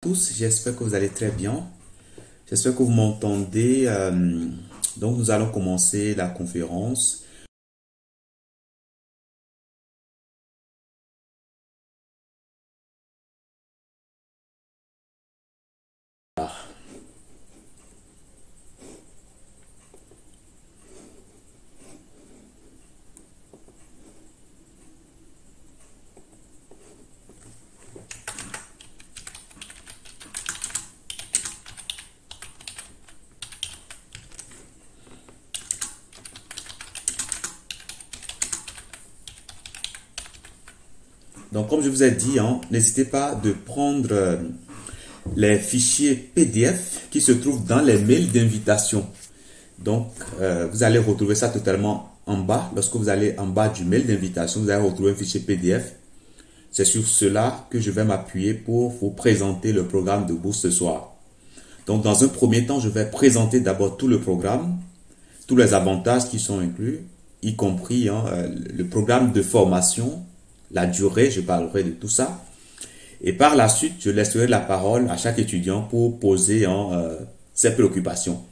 Tous, j'espère que vous allez très bien. J'espère que vous m'entendez. Donc, nous allons commencer la conférence. Donc, comme je vous ai dit, n'hésitez pas de prendre les fichiers PDF qui se trouvent dans les mails d'invitation. Donc, vous allez retrouver ça totalement en bas. Lorsque vous allez en bas du mail d'invitation, vous allez retrouver un fichier PDF. C'est sur cela que je vais m'appuyer pour vous présenter le programme de bourse ce soir. Donc, dans un premier temps, je vais présenter d'abord tout le programme, tous les avantages qui sont inclus, y compris le programme de formation, la durée, je parlerai de tout ça. Et par la suite, je laisserai la parole à chaque étudiant pour poser ses préoccupations.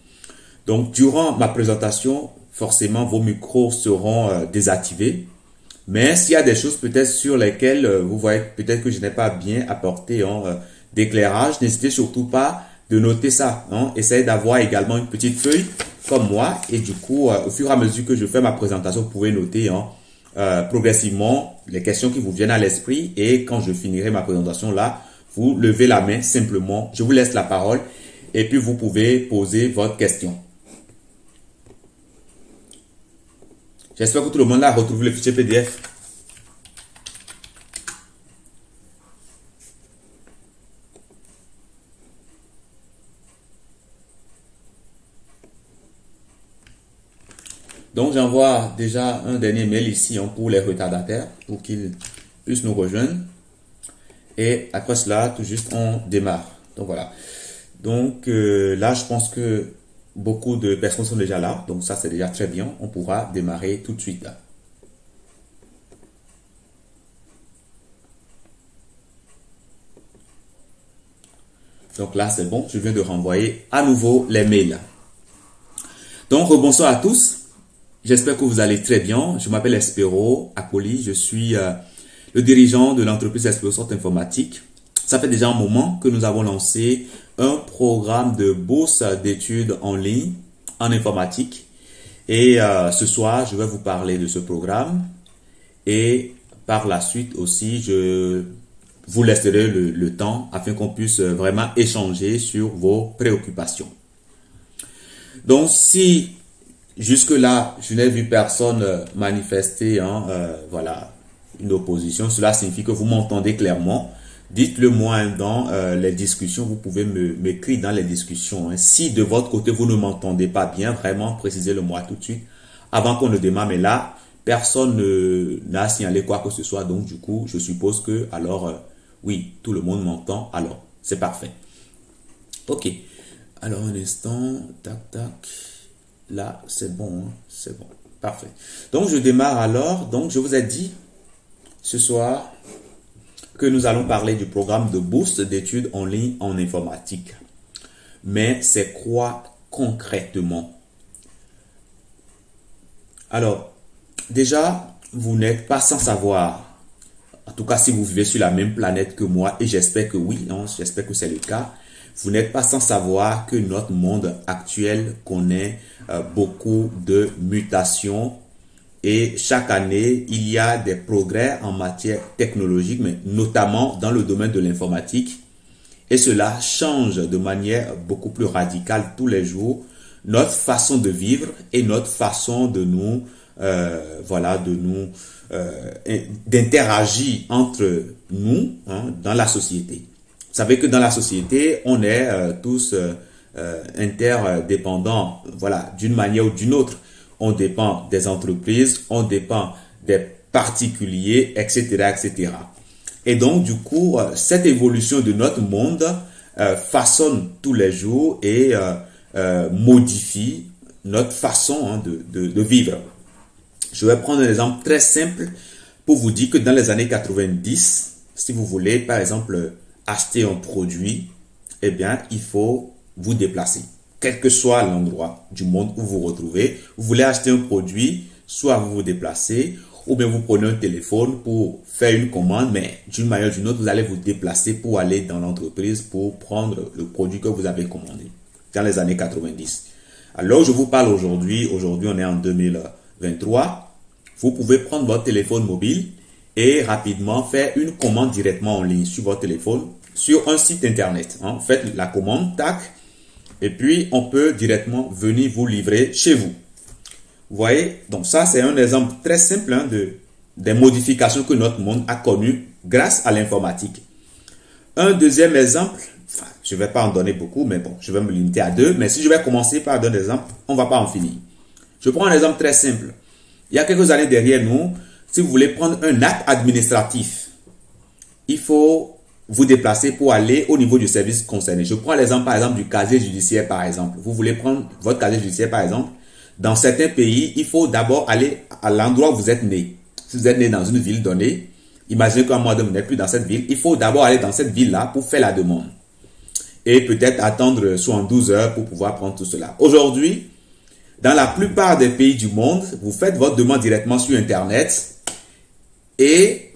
Donc, durant ma présentation, forcément, vos micros seront désactivés. Mais s'il y a des choses peut-être sur lesquelles vous voyez peut-être que je n'ai pas bien apporté d'éclairage, n'hésitez surtout pas de noter ça. Essayez d'avoir également une petite feuille comme moi. Et du coup, au fur et à mesure que je fais ma présentation, vous pouvez noter progressivement les questions qui vous viennent à l'esprit. Et quand je finirai ma présentation là, vous levez la main simplement. Je vous laisse la parole et puis vous pouvez poser votre question. J'espère que tout le monde a retrouvé le fichier PDF. Donc, j'envoie déjà un dernier mail ici pour les retardataires, pour qu'ils puissent nous rejoindre. Et après cela, tout juste, on démarre. Donc, voilà. Donc, là, je pense que beaucoup de personnes sont déjà là. Donc, ça, c'est déjà très bien. On pourra démarrer tout de suite là. Donc là, c'est bon. Je viens de renvoyer à nouveau les mails. Donc, bonsoir à tous. J'espère que vous allez très bien. Je m'appelle Espero Akoli. Je suis le dirigeant de l'entreprise Espero Soft Informatique. Ça fait déjà un moment que nous avons lancé un programme de bourse d'études en ligne en informatique. Et ce soir, je vais vous parler de ce programme. Et par la suite aussi, je vous laisserai le temps afin qu'on puisse vraiment échanger sur vos préoccupations. Donc, si jusque-là, je n'ai vu personne manifester voilà, une opposition, cela signifie que vous m'entendez clairement. Dites-le moi dans les discussions, vous pouvez m'écrire dans les discussions. Si de votre côté, vous ne m'entendez pas bien, vraiment, précisez-le moi tout de suite avant qu'on ne démarre. Mais là, personne n'a signalé quoi que ce soit. Donc, du coup, je suppose que, alors, oui, tout le monde m'entend. Alors, c'est parfait. Ok. Alors, un instant. Tac, tac. Là, c'est bon. C'est bon. Parfait. Donc, je démarre alors. Donc, je vous ai dit ce soir que nous allons parler du programme de bourse d'études en ligne en informatique. Mais c'est quoi concrètement? Alors, déjà, vous n'êtes pas sans savoir, en tout cas si vous vivez sur la même planète que moi, et j'espère que oui, j'espère que c'est le cas, vous n'êtes pas sans savoir que notre monde actuel connaît beaucoup de mutations. Et chaque année, il y a des progrès en matière technologique, mais notamment dans le domaine de l'informatique. Et cela change de manière beaucoup plus radicale tous les jours notre façon de vivre et notre façon de nous, voilà, d'interagir entre nous dans la société. Vous savez que dans la société, on est tous interdépendants, voilà, d'une manière ou d'une autre. On dépend des entreprises, on dépend des particuliers, etc., etc. Et donc, du coup, cette évolution de notre monde façonne tous les jours et modifie notre façon de vivre. Je vais prendre un exemple très simple pour vous dire que dans les années 90, si vous voulez, par exemple, acheter un produit, eh bien, il faut vous déplacer. Quel que soit l'endroit du monde où vous vous retrouvez, vous voulez acheter un produit, soit vous vous déplacez, ou bien vous prenez un téléphone pour faire une commande, mais d'une manière ou d'une autre, vous allez vous déplacer pour aller dans l'entreprise pour prendre le produit que vous avez commandé dans les années 90. Alors, je vous parle aujourd'hui, on est en 2023, vous pouvez prendre votre téléphone mobile et rapidement faire une commande directement en ligne sur votre téléphone, sur un site internet. Faites la commande, tac, et puis on peut directement venir vous livrer chez vous. Vous voyez, donc ça c'est un exemple très simple des modifications que notre monde a connues grâce à l'informatique. Un deuxième exemple, enfin, je ne vais pas en donner beaucoup, mais bon, je vais me limiter à deux. Mais si je vais commencer par donner des exemples, on ne va pas en finir. Je prends un exemple très simple. Il y a quelques années derrière nous, si vous voulez prendre un acte administratif, il faut vous déplacer pour aller au niveau du service concerné. Je prends l'exemple par exemple du casier judiciaire par exemple. Vous voulez prendre votre casier judiciaire par exemple. Dans certains pays, il faut d'abord aller à l'endroit où vous êtes né. Si vous êtes né dans une ville donnée, imaginez qu'un mois vous n'êtes plus dans cette ville, il faut d'abord aller dans cette ville-là pour faire la demande. Et peut-être attendre 72 heures pour pouvoir prendre tout cela. Aujourd'hui, dans la plupart des pays du monde, vous faites votre demande directement sur Internet et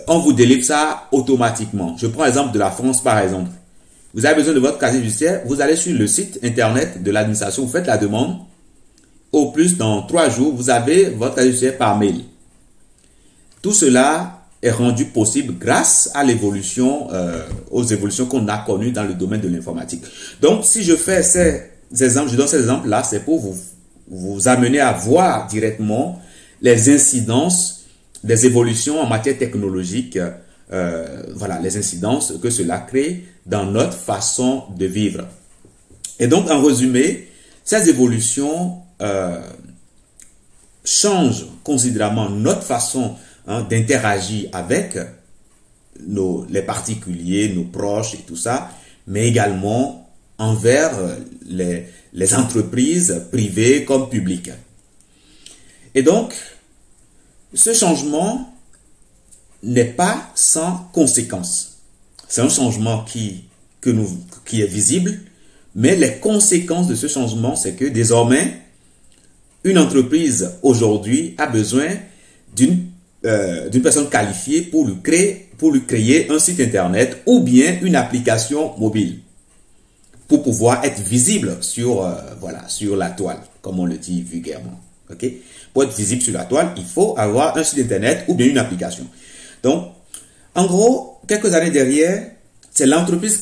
on vous délivre ça automatiquement. Je prends l'exemple de la France par exemple. Vous avez besoin de votre casier judiciaire, vous allez sur le site Internet de l'administration, vous faites la demande. Au plus, dans 3 jours, vous avez votre casier judiciaire par mail. Tout cela est rendu possible grâce à l'évolution, aux évolutions qu'on a connues dans le domaine de l'informatique. Donc, si je fais ces exemples, je donne ces exemples-là, c'est pour vous amener à voir directement les incidences des évolutions en matière technologique, voilà, les incidences que cela crée dans notre façon de vivre. Et donc, en résumé, ces évolutions changent considérablement notre façon d'interagir avec les particuliers, nos proches et tout ça, mais également envers les entreprises privées comme publiques. Et donc, ce changement n'est pas sans conséquences. C'est un changement qui est visible, mais les conséquences de ce changement, c'est que désormais, une entreprise aujourd'hui a besoin d'une personne qualifiée pour lui créer un site internet ou bien une application mobile pour pouvoir être visible sur la toile, comme on le dit vulgairement. Okay? Pour être visible sur la toile, il faut avoir un site internet ou bien une application. Donc, en gros, quelques années derrière, c'est l'entreprise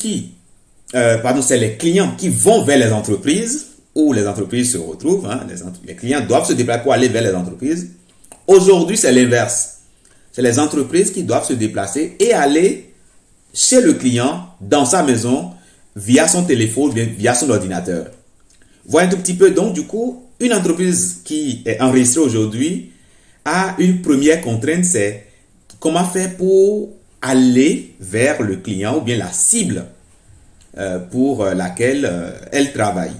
c'est les clients qui vont vers les entreprises où les entreprises se retrouvent. Les clients doivent se déplacer pour aller vers les entreprises. Aujourd'hui, c'est l'inverse. C'est les entreprises qui doivent se déplacer et aller chez le client, dans sa maison, via son téléphone, via son ordinateur. Voyez un tout petit peu. Donc, du coup, une entreprise qui est enregistrée aujourd'hui a une première contrainte, c'est comment faire pour aller vers le client ou bien la cible pour laquelle elle travaille.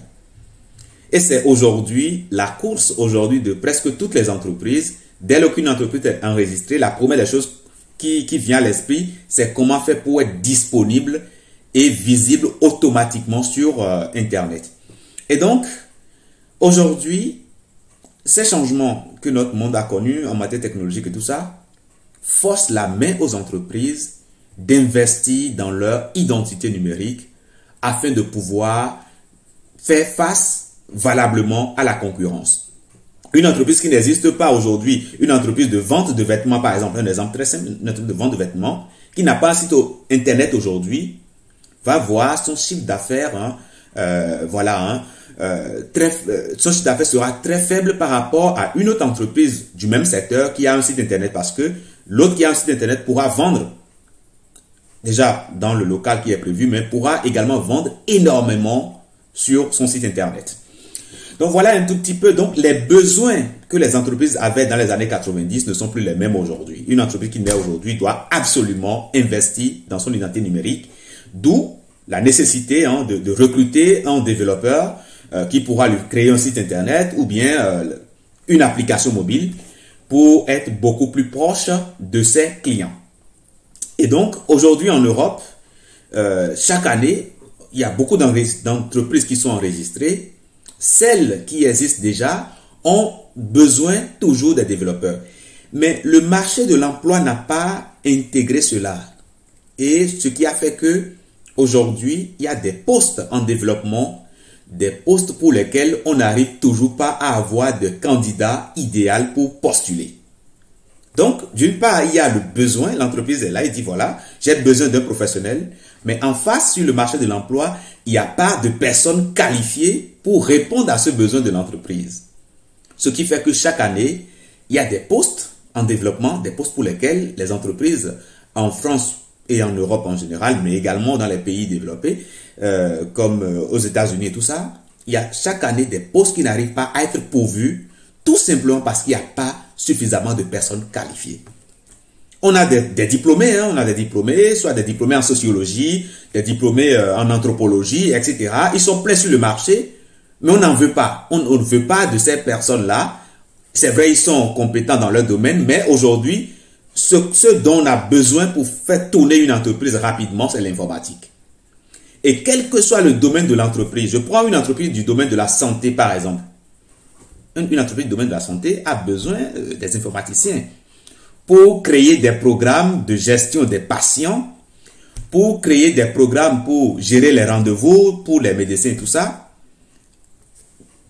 Et c'est aujourd'hui la course aujourd'hui de presque toutes les entreprises. Dès lors qu'une entreprise est enregistrée, la première des choses qui vient à l'esprit, c'est comment faire pour être disponible et visible automatiquement sur Internet. Et donc, aujourd'hui, ces changements que notre monde a connus en matière technologique et tout ça, forcent la main aux entreprises d'investir dans leur identité numérique afin de pouvoir faire face valablement à la concurrence. Une entreprise qui n'existe pas aujourd'hui, une entreprise de vente de vêtements par exemple, un exemple très simple, une entreprise de vente de vêtements qui n'a pas un site internet aujourd'hui, va voir son chiffre d'affaires, son chiffre d'affaires sera très faible par rapport à une autre entreprise du même secteur qui a un site internet, parce que l'autre qui a un site internet pourra vendre déjà dans le local qui est prévu, mais pourra également vendre énormément sur son site internet. Donc voilà un tout petit peu, donc les besoins que les entreprises avaient dans les années 90 ne sont plus les mêmes aujourd'hui. Une entreprise qui naît aujourd'hui doit absolument investir dans son identité numérique, d'où la nécessité de recruter un développeur qui pourra lui créer un site internet ou bien une application mobile pour être beaucoup plus proche de ses clients. Et donc aujourd'hui en Europe, chaque année, il y a beaucoup d'entreprises qui sont enregistrées. Celles qui existent déjà ont besoin toujours des développeurs. Mais le marché de l'emploi n'a pas intégré cela. Et ce qui a fait que aujourd'hui, il y a des postes en développement, des postes pour lesquels on n'arrive toujours pas à avoir de candidat idéal pour postuler. Donc, d'une part, il y a le besoin, l'entreprise est là, il dit voilà, j'ai besoin d'un professionnel, mais en face, sur le marché de l'emploi, il n'y a pas de personnes qualifiées pour répondre à ce besoin de l'entreprise. Ce qui fait que chaque année, il y a des postes en développement, des postes pour lesquels les entreprises en France et en Europe en général, mais également dans les pays développés, comme aux États-Unis et tout ça, il y a chaque année des postes qui n'arrivent pas à être pourvus, tout simplement parce qu'il n'y a pas suffisamment de personnes qualifiées. On a des diplômés, hein, on a des diplômés, soit des diplômés en sociologie, des diplômés en anthropologie, etc. Ils sont pleins sur le marché, mais on n'en veut pas. On ne veut pas de ces personnes-là. C'est vrai, ils sont compétents dans leur domaine, mais aujourd'hui, ce dont on a besoin pour faire tourner une entreprise rapidement, c'est l'informatique. Et quel que soit le domaine de l'entreprise, je prends une entreprise du domaine de la santé par exemple. Une entreprise du domaine de la santé a besoin des informaticiens pour créer des programmes de gestion des patients, pour créer des programmes pour gérer les rendez-vous pour les médecins et tout ça.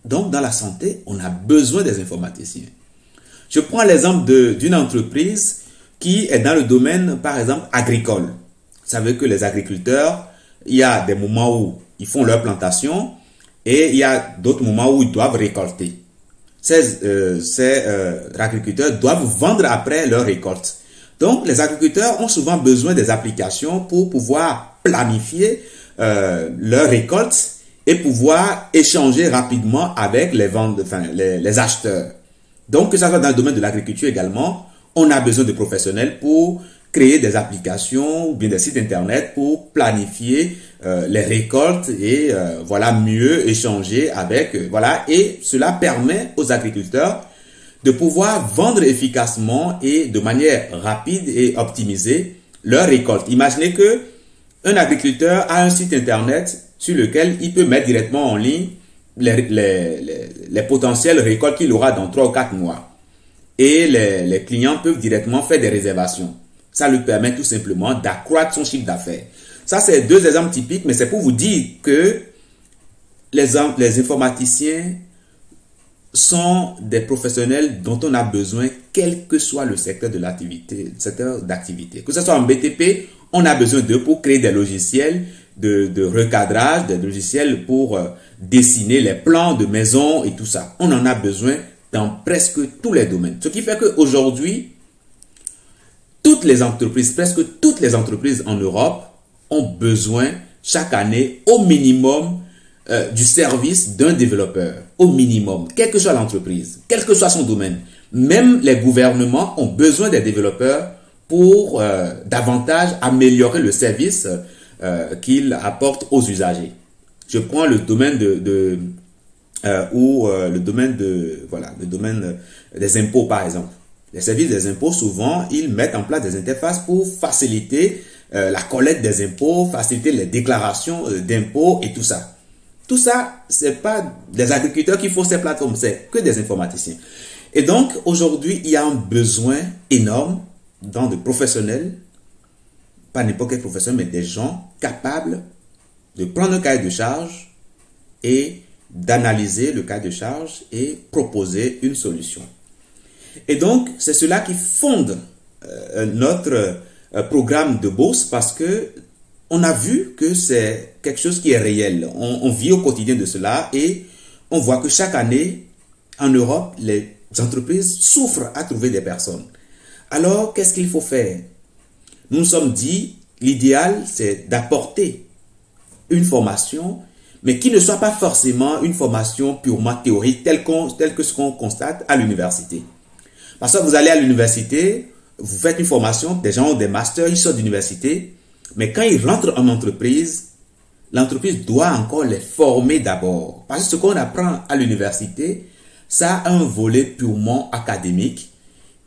Donc, dans la santé, on a besoin des informaticiens. Je prends l'exemple d'une entreprise qui est dans le domaine, par exemple, agricole. Vous savez que les agriculteurs, il y a des moments où ils font leur plantation et il y a d'autres moments où ils doivent récolter. Ces agriculteurs doivent vendre après leur récolte. Donc, les agriculteurs ont souvent besoin des applications pour pouvoir planifier leur récolte et pouvoir échanger rapidement avec les acheteurs. Donc, que ça soit dans le domaine de l'agriculture également, on a besoin de professionnels pour créer des applications ou bien des sites internet pour planifier les récoltes et voilà, mieux échanger avec et cela permet aux agriculteurs de pouvoir vendre efficacement et de manière rapide et optimiser leurs récoltes. Imaginez que un agriculteur a un site internet sur lequel il peut mettre directement en ligne les potentielles récoltes qu'il aura dans 3 ou 4 mois. Et les clients peuvent directement faire des réservations. Ça lui permet tout simplement d'accroître son chiffre d'affaires. Ça, c'est 2 exemples typiques, mais c'est pour vous dire que les informaticiens sont des professionnels dont on a besoin, quel que soit le secteur de l'activité, secteur d'activité. Que ce soit en BTP, on a besoin d'eux pour créer des logiciels de recadrage, des logiciels pour dessiner les plans de maison et tout ça. On en a besoin dans presque tous les domaines. Ce qui fait qu'aujourd'hui, presque toutes les entreprises en Europe ont besoin chaque année au minimum du service d'un développeur. Au minimum, quelle que soit l'entreprise, quel que soit son domaine. Même les gouvernements ont besoin des développeurs pour davantage améliorer le service qu'ils apportent aux usagers. Je prends le domaine le domaine des impôts par exemple. Les services des impôts, souvent, ils mettent en place des interfaces pour faciliter la collecte des impôts, faciliter les déclarations d'impôts et tout ça. Tout ça, c'est pas des agriculteurs qui font ces plateformes, c'est que des informaticiens. Et donc, aujourd'hui, il y a un besoin énorme de professionnels, pas n'importe quel professionnel, mais des gens capables de prendre un cahier de charge et d'analyser le cahier de charge et proposer une solution. Et donc, c'est cela qui fonde notre programme de bourse parce que on a vu que c'est quelque chose qui est réel. On vit au quotidien de cela et on voit que chaque année, en Europe, les entreprises souffrent à trouver des personnes. Alors, qu'est-ce qu'il faut faire? Nous nous sommes dit, l'idéal, c'est d'apporter une formation, mais qui ne soit pas forcément une formation purement théorique, telle que ce qu'on constate à l'université. Parce que vous allez à l'université, vous faites une formation, des gens ont des masters, ils sortent d'université, mais quand ils rentrent en entreprise, l'entreprise doit encore les former d'abord. Parce que ce qu'on apprend à l'université, ça a un volet purement académique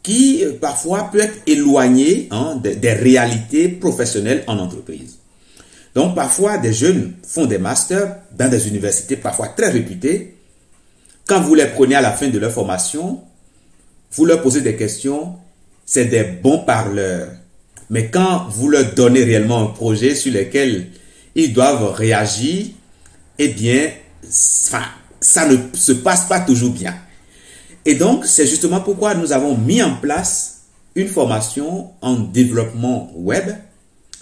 qui parfois peut être éloigné des réalités professionnelles en entreprise. Donc, parfois, des jeunes font des masters dans des universités parfois très réputées. Quand vous les prenez à la fin de leur formation, vous leur posez des questions, c'est des bons parleurs. Mais quand vous leur donnez réellement un projet sur lequel ils doivent réagir, eh bien, ça ne se passe pas toujours bien. Et donc, c'est justement pourquoi nous avons mis en place une formation en développement web.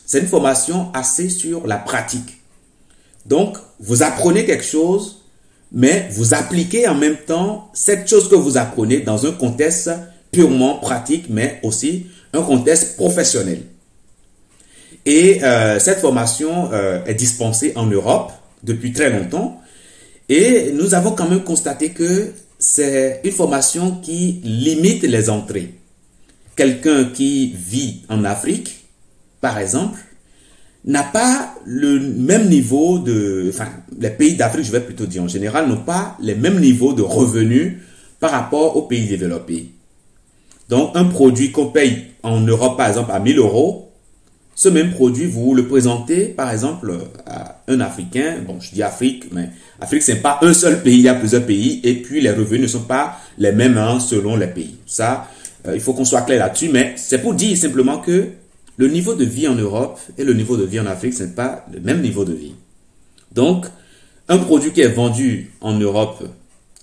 C'est une formation axée sur la pratique. Donc, vous apprenez quelque chose, mais vous appliquez en même temps cette chose que vous apprenez dans un contexte purement pratique, mais aussi un contexte professionnel. Et cette formation est dispensée en Europe depuis très longtemps. Et nous avons quand même constaté que c'est une formation qui limite les entrées. Quelqu'un qui vit en Afrique, par exemple, n'a pas le même niveau de... Enfin, les pays d'Afrique, je vais plutôt dire en général, n'ont pas les mêmes niveaux de revenus par rapport aux pays développés. Donc, un produit qu'on paye en Europe, par exemple, à 1000 euros, ce même produit, vous le présentez, par exemple, à un Africain. Bon, je dis Afrique, mais Afrique, ce n'est pas un seul pays, il y a plusieurs pays, et puis les revenus ne sont pas les mêmes selon les pays. Ça, il faut qu'on soit clair là-dessus, mais c'est pour dire simplement que le niveau de vie en Europe et le niveau de vie en Afrique, ce n'est pas le même niveau de vie. Donc, un produit qui est vendu en Europe,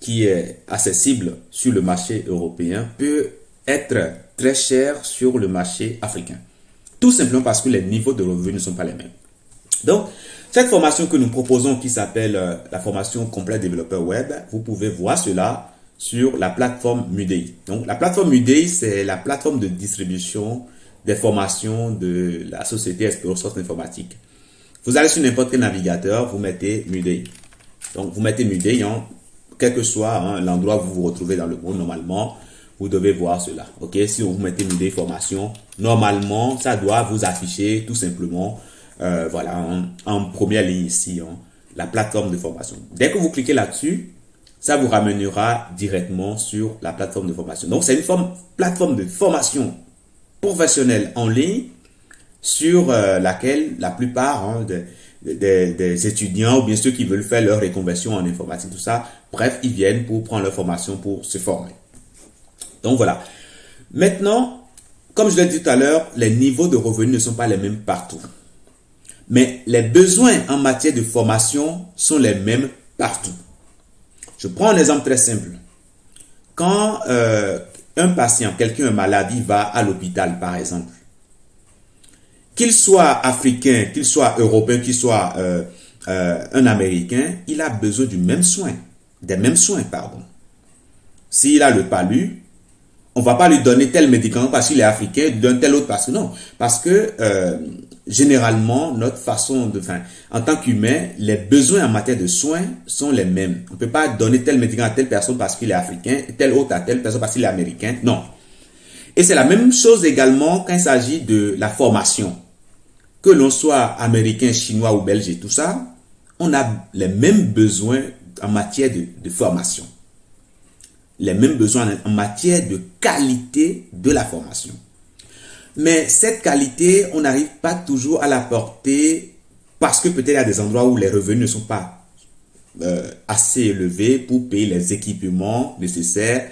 qui est accessible sur le marché européen, peut être très cher sur le marché africain. Tout simplement parce que les niveaux de revenus ne sont pas les mêmes. Donc, cette formation que nous proposons qui s'appelle la formation complète développeur web, vous pouvez voir cela sur la plateforme Udemy. Donc, la plateforme Udemy, c'est la plateforme de distribution des formations de la société Espero Soft Informatique. Vous allez sur n'importe quel navigateur, vous mettez Udemy. Donc, vous mettez Udemy, quel que soit l'endroit où vous vous retrouvez dans le monde, normalement, vous devez voir cela. Ok, si vous mettez Udemy formation, normalement, ça doit vous afficher tout simplement, voilà, en première ligne ici, la plateforme de formation. Dès que vous cliquez là-dessus, ça vous ramènera directement sur la plateforme de formation. Donc, c'est une plateforme de formation professionnelle en ligne sur laquelle la plupart des étudiants ou bien ceux qui veulent faire leur reconversion en informatique, tout ça, bref, ils viennent pour prendre leur formation pour se former. Donc voilà. Maintenant, comme je l'ai dit tout à l'heure, les niveaux de revenus ne sont pas les mêmes partout. Mais les besoins en matière de formation sont les mêmes partout. Je prends un exemple très simple. Quand un patient, quelqu'un, une maladie, va à l'hôpital, par exemple, qu'il soit africain, qu'il soit européen, qu'il soit un américain, il a besoin du même soin, des mêmes soins, pardon. S'il a le palu, on ne va pas lui donner tel médicament parce qu'il est africain, d'un tel autre parce que non. Parce que généralement, notre façon de... en tant qu'humain, les besoins en matière de soins sont les mêmes. On ne peut pas donner tel médicament à telle personne parce qu'il est africain, tel autre à telle personne parce qu'il est américain. Non. Et c'est la même chose également quand il s'agit de la formation. Que l'on soit américain, chinois ou belge et tout ça, on a les mêmes besoins en matière de formation. Les mêmes besoins en matière de qualité de la formation. Mais cette qualité, on n'arrive pas toujours à la porter parce que peut-être il y a des endroits où les revenus ne sont pas assez élevés pour payer les équipements nécessaires,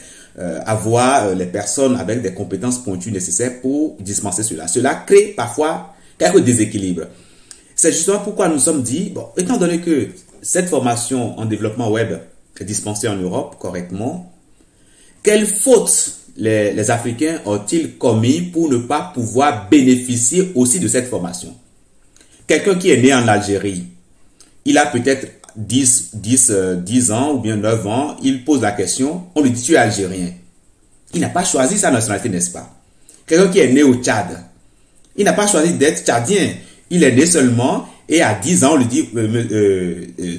avoir les personnes avec des compétences pointues nécessaires pour dispenser cela. Cela crée parfois quelques déséquilibres. C'est justement pourquoi nous nous sommes dit, bon, étant donné que cette formation en développement web est dispensée en Europe correctement, quelles fautes les Africains ont-ils commis pour ne pas pouvoir bénéficier aussi de cette formation? Quelqu'un qui est né en Algérie, il a peut-être 10 ans ou bien 9 ans, il pose la question, on lui dit tu es algérien. Il n'a pas choisi sa nationalité, n'est-ce pas? Quelqu'un qui est né au Tchad, il n'a pas choisi d'être tchadien. Il est né seulement et à 10 ans, on lui dit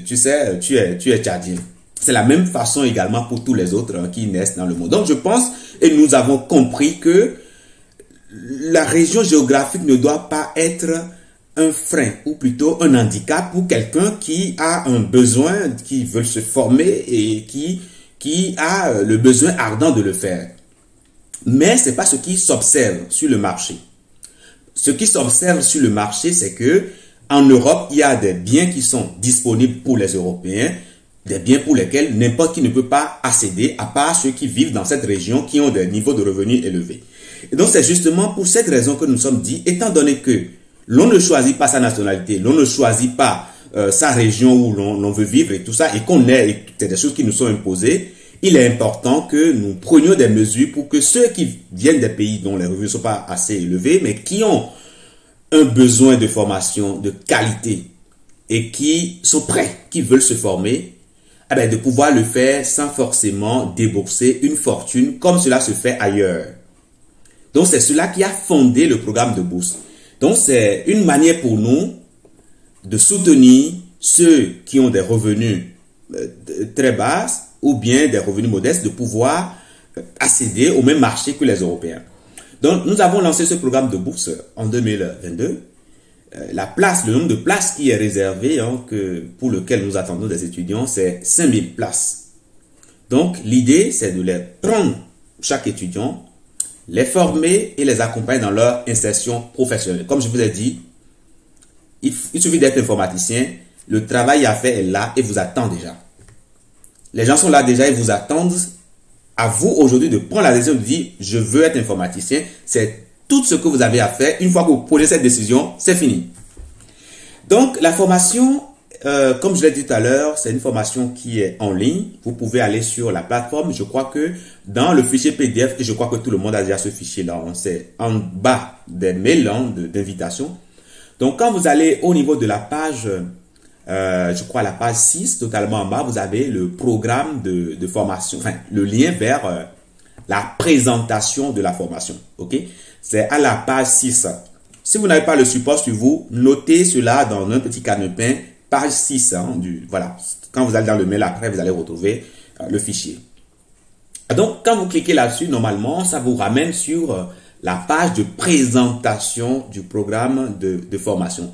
tu sais, tu es tchadien. C'est la même façon également pour tous les autres qui naissent dans le monde. Donc je pense, et nous avons compris que la région géographique ne doit pas être un frein ou plutôt un handicap pour quelqu'un qui a un besoin, qui veut se former et qui a le besoin ardent de le faire. Mais ce n'est pas ce qui s'observe sur le marché. Ce qui s'observe sur le marché, c'est que En Europe, il y a des biens qui sont disponibles pour les Européens, des biens pour lesquels n'importe qui ne peut pas accéder, à part ceux qui vivent dans cette région, qui ont des niveaux de revenus élevés. Et donc, c'est justement pour cette raison que nous sommes dit, étant donné que l'on ne choisit pas sa nationalité, l'on ne choisit pas sa région où l'on veut vivre et tout ça, et qu'on est, et c'est des choses qui nous sont imposées, il est important que nous prenions des mesures pour que ceux qui viennent des pays dont les revenus ne sont pas assez élevés, mais qui ont un besoin de formation de qualité et qui sont prêts, qui veulent se former, eh bien, de pouvoir le faire sans forcément débourser une fortune comme cela se fait ailleurs. Donc, c'est cela qui a fondé le programme de bourse. Donc, c'est une manière pour nous de soutenir ceux qui ont des revenus très bas ou bien des revenus modestes, de pouvoir accéder au même marché que les Européens. Donc, nous avons lancé ce programme de bourse en 2022. Le nombre de places qui est réservé, pour lequel nous attendons des étudiants, c'est 5000 places. Donc, l'idée, c'est de les prendre, chaque étudiant, les former et les accompagner dans leur insertion professionnelle. Comme je vous ai dit, il suffit d'être informaticien, le travail à faire est là et vous attend déjà. Les gens sont là déjà et vous attendent. À vous aujourd'hui de prendre la décision de dire « je veux être informaticien ». C'est tout ce que vous avez à faire. Une fois que vous prenez cette décision, c'est fini. Donc, la formation, comme je l'ai dit tout à l'heure, c'est une formation qui est en ligne. Vous pouvez aller sur la plateforme. Je crois que dans le fichier PDF, et je crois que tout le monde a déjà ce fichier-là, c'est en bas des mails d'invitation. Donc, quand vous allez au niveau de la page, je crois la page 6, totalement en bas, vous avez le programme de formation, enfin, le lien vers la présentation de la formation. Ok? C'est à la page 6. Si vous n'avez pas le support sur vous, notez cela dans un petit calepin, page 6. Voilà. Quand vous allez dans le mail après, vous allez retrouver le fichier. Donc, quand vous cliquez là-dessus, normalement, ça vous ramène sur la page de présentation du programme de formation.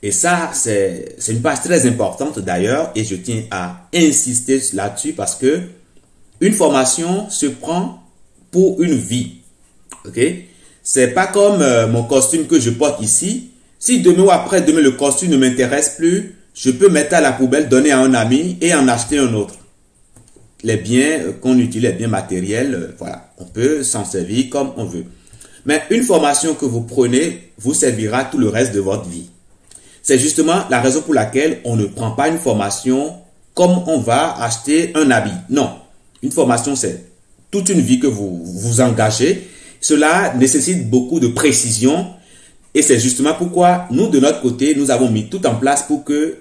Et ça, c'est une page très importante d'ailleurs, et je tiens à insister là-dessus parce que une formation se prend pour une vie. Ok? C'est pas comme mon costume que je porte ici. Si demain ou après-demain le costume ne m'intéresse plus, je peux mettre à la poubelle, donner à un ami et en acheter un autre. Les biens qu'on utilise, les biens matériels, voilà, on peut s'en servir comme on veut. Mais une formation que vous prenez vous servira tout le reste de votre vie. C'est justement la raison pour laquelle on ne prend pas une formation comme on va acheter un habit. Non, une formation, c'est toute une vie que vous vous engagez. Cela nécessite beaucoup de précision et c'est justement pourquoi nous, de notre côté, nous avons mis tout en place pour que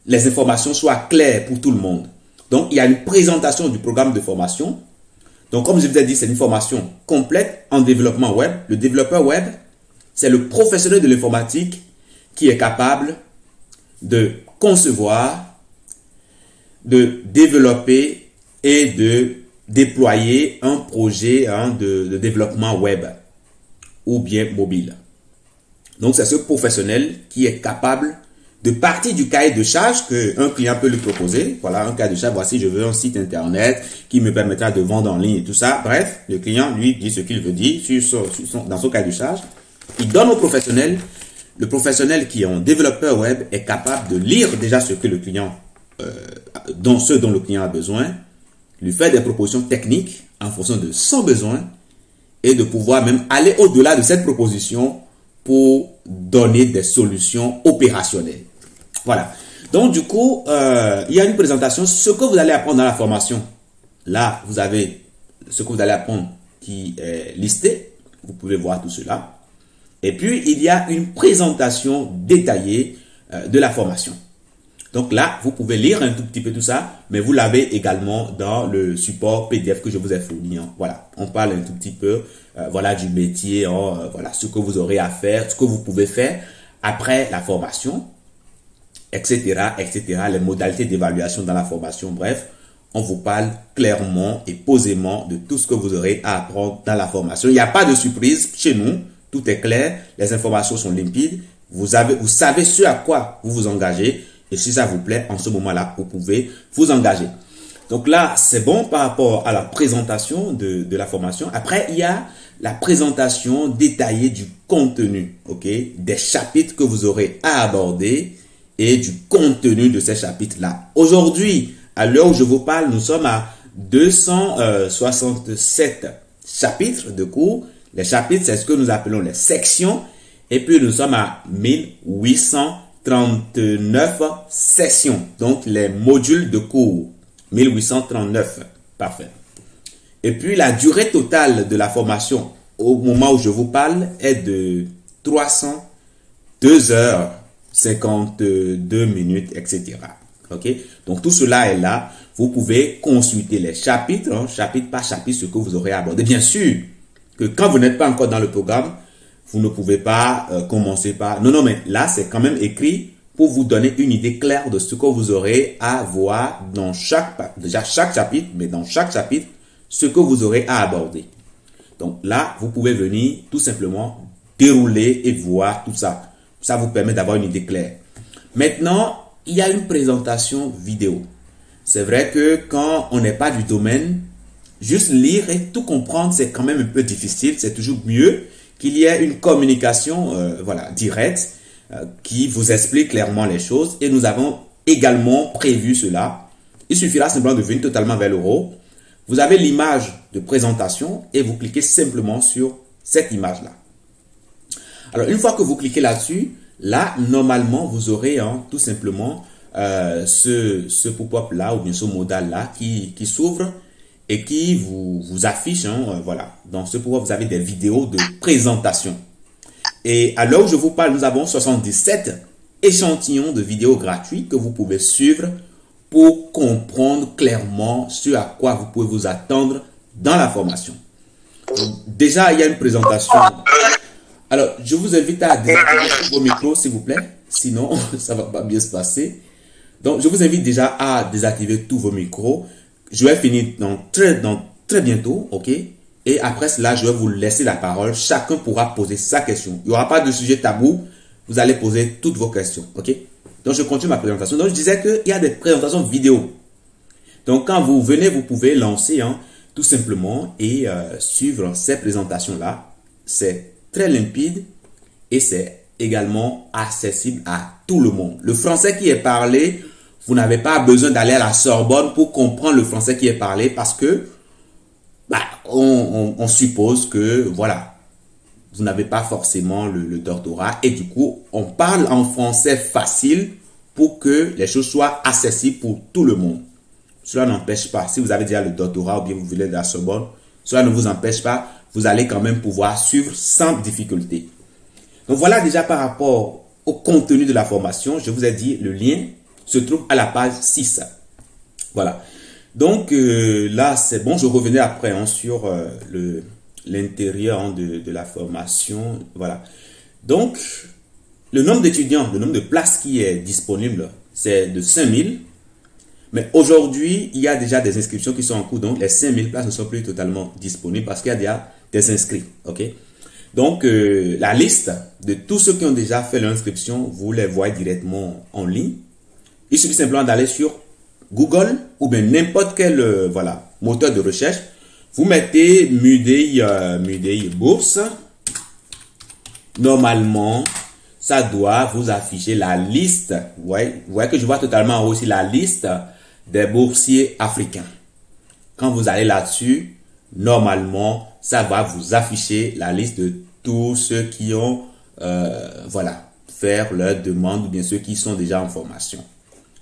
les informations soient claires pour tout le monde. Donc, il y a une présentation du programme de formation. Donc, comme je vous ai dit, c'est une formation complète en développement web. Le développeur web, c'est le professionnel de l'informatique qui est capable de concevoir, de développer et de déployer un projet de développement web ou bien mobile. Donc, c'est ce professionnel qui est capable de partir du cahier de charge qu'un client peut lui proposer. Voilà, un cahier de charge, voici, je veux un site internet qui me permettra de vendre en ligne et tout ça. Bref, le client, lui, dit ce qu'il veut dire dans son cahier de charge. Il donne au professionnel. Le professionnel qui est un développeur web est capable de lire déjà ce que le client, dont le client a besoin, lui faire des propositions techniques en fonction de son besoin et de pouvoir même aller au-delà de cette proposition pour donner des solutions opérationnelles. Voilà. Donc, du coup, il y a une présentation. Ce que vous allez apprendre dans la formation, là, vous avez ce que vous allez apprendre qui est listé. Vous pouvez voir tout cela. Et puis, il y a une présentation détaillée de la formation. Donc là, vous pouvez lire un tout petit peu tout ça, mais vous l'avez également dans le support PDF que je vous ai fourni. Voilà, on parle un tout petit peu voilà, du métier, voilà, ce que vous aurez à faire, ce que vous pouvez faire après la formation, etc., etc., les modalités d'évaluation dans la formation. Bref, on vous parle clairement et posément de tout ce que vous aurez à apprendre dans la formation. Il n'y a pas de surprise chez nous. Tout est clair, les informations sont limpides, vous savez ce à quoi vous vous engagez et si ça vous plaît, en ce moment-là, vous pouvez vous engager. Donc là, c'est bon par rapport à la présentation de la formation. Après, il y a la présentation détaillée du contenu, ok, des chapitres que vous aurez à aborder et du contenu de ces chapitres-là. Aujourd'hui, à l'heure où je vous parle, nous sommes à 267 chapitres de cours. Les chapitres, c'est ce que nous appelons les sections. Et puis, nous sommes à 1839 sessions. Donc, les modules de cours. 1839. Parfait. Et puis, la durée totale de la formation au moment où je vous parle est de 302 heures, 52 minutes, etc. Ok? Donc, tout cela est là. Vous pouvez consulter les chapitres, hein, chapitre par chapitre, ce que vous aurez abordé. Bien sûr que quand vous n'êtes pas encore dans le programme, vous ne pouvez pas commencer par... Non, mais là, c'est quand même écrit pour vous donner une idée claire de ce que vous aurez à voir dans chaque chapitre, mais dans chaque chapitre, ce que vous aurez à aborder. Donc là, vous pouvez venir tout simplement dérouler et voir tout ça. Ça vous permet d'avoir une idée claire. Maintenant, il y a une présentation vidéo. C'est vrai que quand on n'est pas du domaine, juste lire et tout comprendre, c'est quand même un peu difficile. C'est toujours mieux qu'il y ait une communication directe qui vous explique clairement les choses. Et nous avons également prévu cela. Il suffira simplement de venir totalement vers le haut. Vous avez l'image de présentation et vous cliquez simplement sur cette image-là. Alors, une fois que vous cliquez là-dessus, là, normalement, vous aurez tout simplement ce pop-up là ou bien ce modal là qui s'ouvre et qui vous affiche, voilà. Dans ce pop-up, vous avez des vidéos de présentation. Et à l'heure où je vous parle, nous avons 77 échantillons de vidéos gratuits que vous pouvez suivre pour comprendre clairement ce à quoi vous pouvez vous attendre dans la formation. Donc, déjà, il y a une présentation. Alors, je vous invite à désactiver vos micros, s'il vous plaît. Sinon, ça ne va pas bien se passer. Donc, je vous invite déjà à désactiver tous vos micros. Je vais finir dans très bientôt, ok? Et après cela, je vais vous laisser la parole. Chacun pourra poser sa question. Il n'y aura pas de sujet tabou. Vous allez poser toutes vos questions, ok? Donc, je continue ma présentation. Donc, je disais qu'il y a des présentations vidéo. Donc, quand vous venez, vous pouvez lancer tout simplement et suivre ces présentations-là. C'est très limpide et c'est également accessible à tout le monde. Le français qui est parlé, vous n'avez pas besoin d'aller à la Sorbonne pour comprendre le français qui est parlé parce que on suppose que voilà, vous n'avez pas forcément le doctorat et du coup, on parle en français facile pour que les choses soient accessibles pour tout le monde. Cela n'empêche pas, si vous avez déjà le doctorat ou bien vous venez de la Sorbonne, cela ne vous empêche pas, vous allez quand même pouvoir suivre sans difficulté. Donc voilà déjà par rapport au contenu de la formation, je vous ai dit le lien se trouve à la page 6. Voilà. Donc là c'est bon, je revenais après sur l'intérieur de la formation. Voilà. Donc le nombre d'étudiants, le nombre de places qui est disponible, c'est de 5000. Mais aujourd'hui, il y a déjà des inscriptions qui sont en cours. Donc les 5000 places ne sont plus totalement disponibles parce qu'il y a déjà des inscrits. Ok. Donc la liste de tous ceux qui ont déjà fait l'inscription, vous les voyez directement en ligne. Il suffit simplement d'aller sur Google ou bien n'importe quel moteur de recherche. Vous mettez Mudei Bourse. Normalement, ça doit vous afficher la liste. Vous voyez que je vois totalement en haut aussi la liste des boursiers africains. Quand vous allez là-dessus, normalement, ça va vous afficher la liste de tous ceux qui ont faire leur demande ou bien ceux qui sont déjà en formation.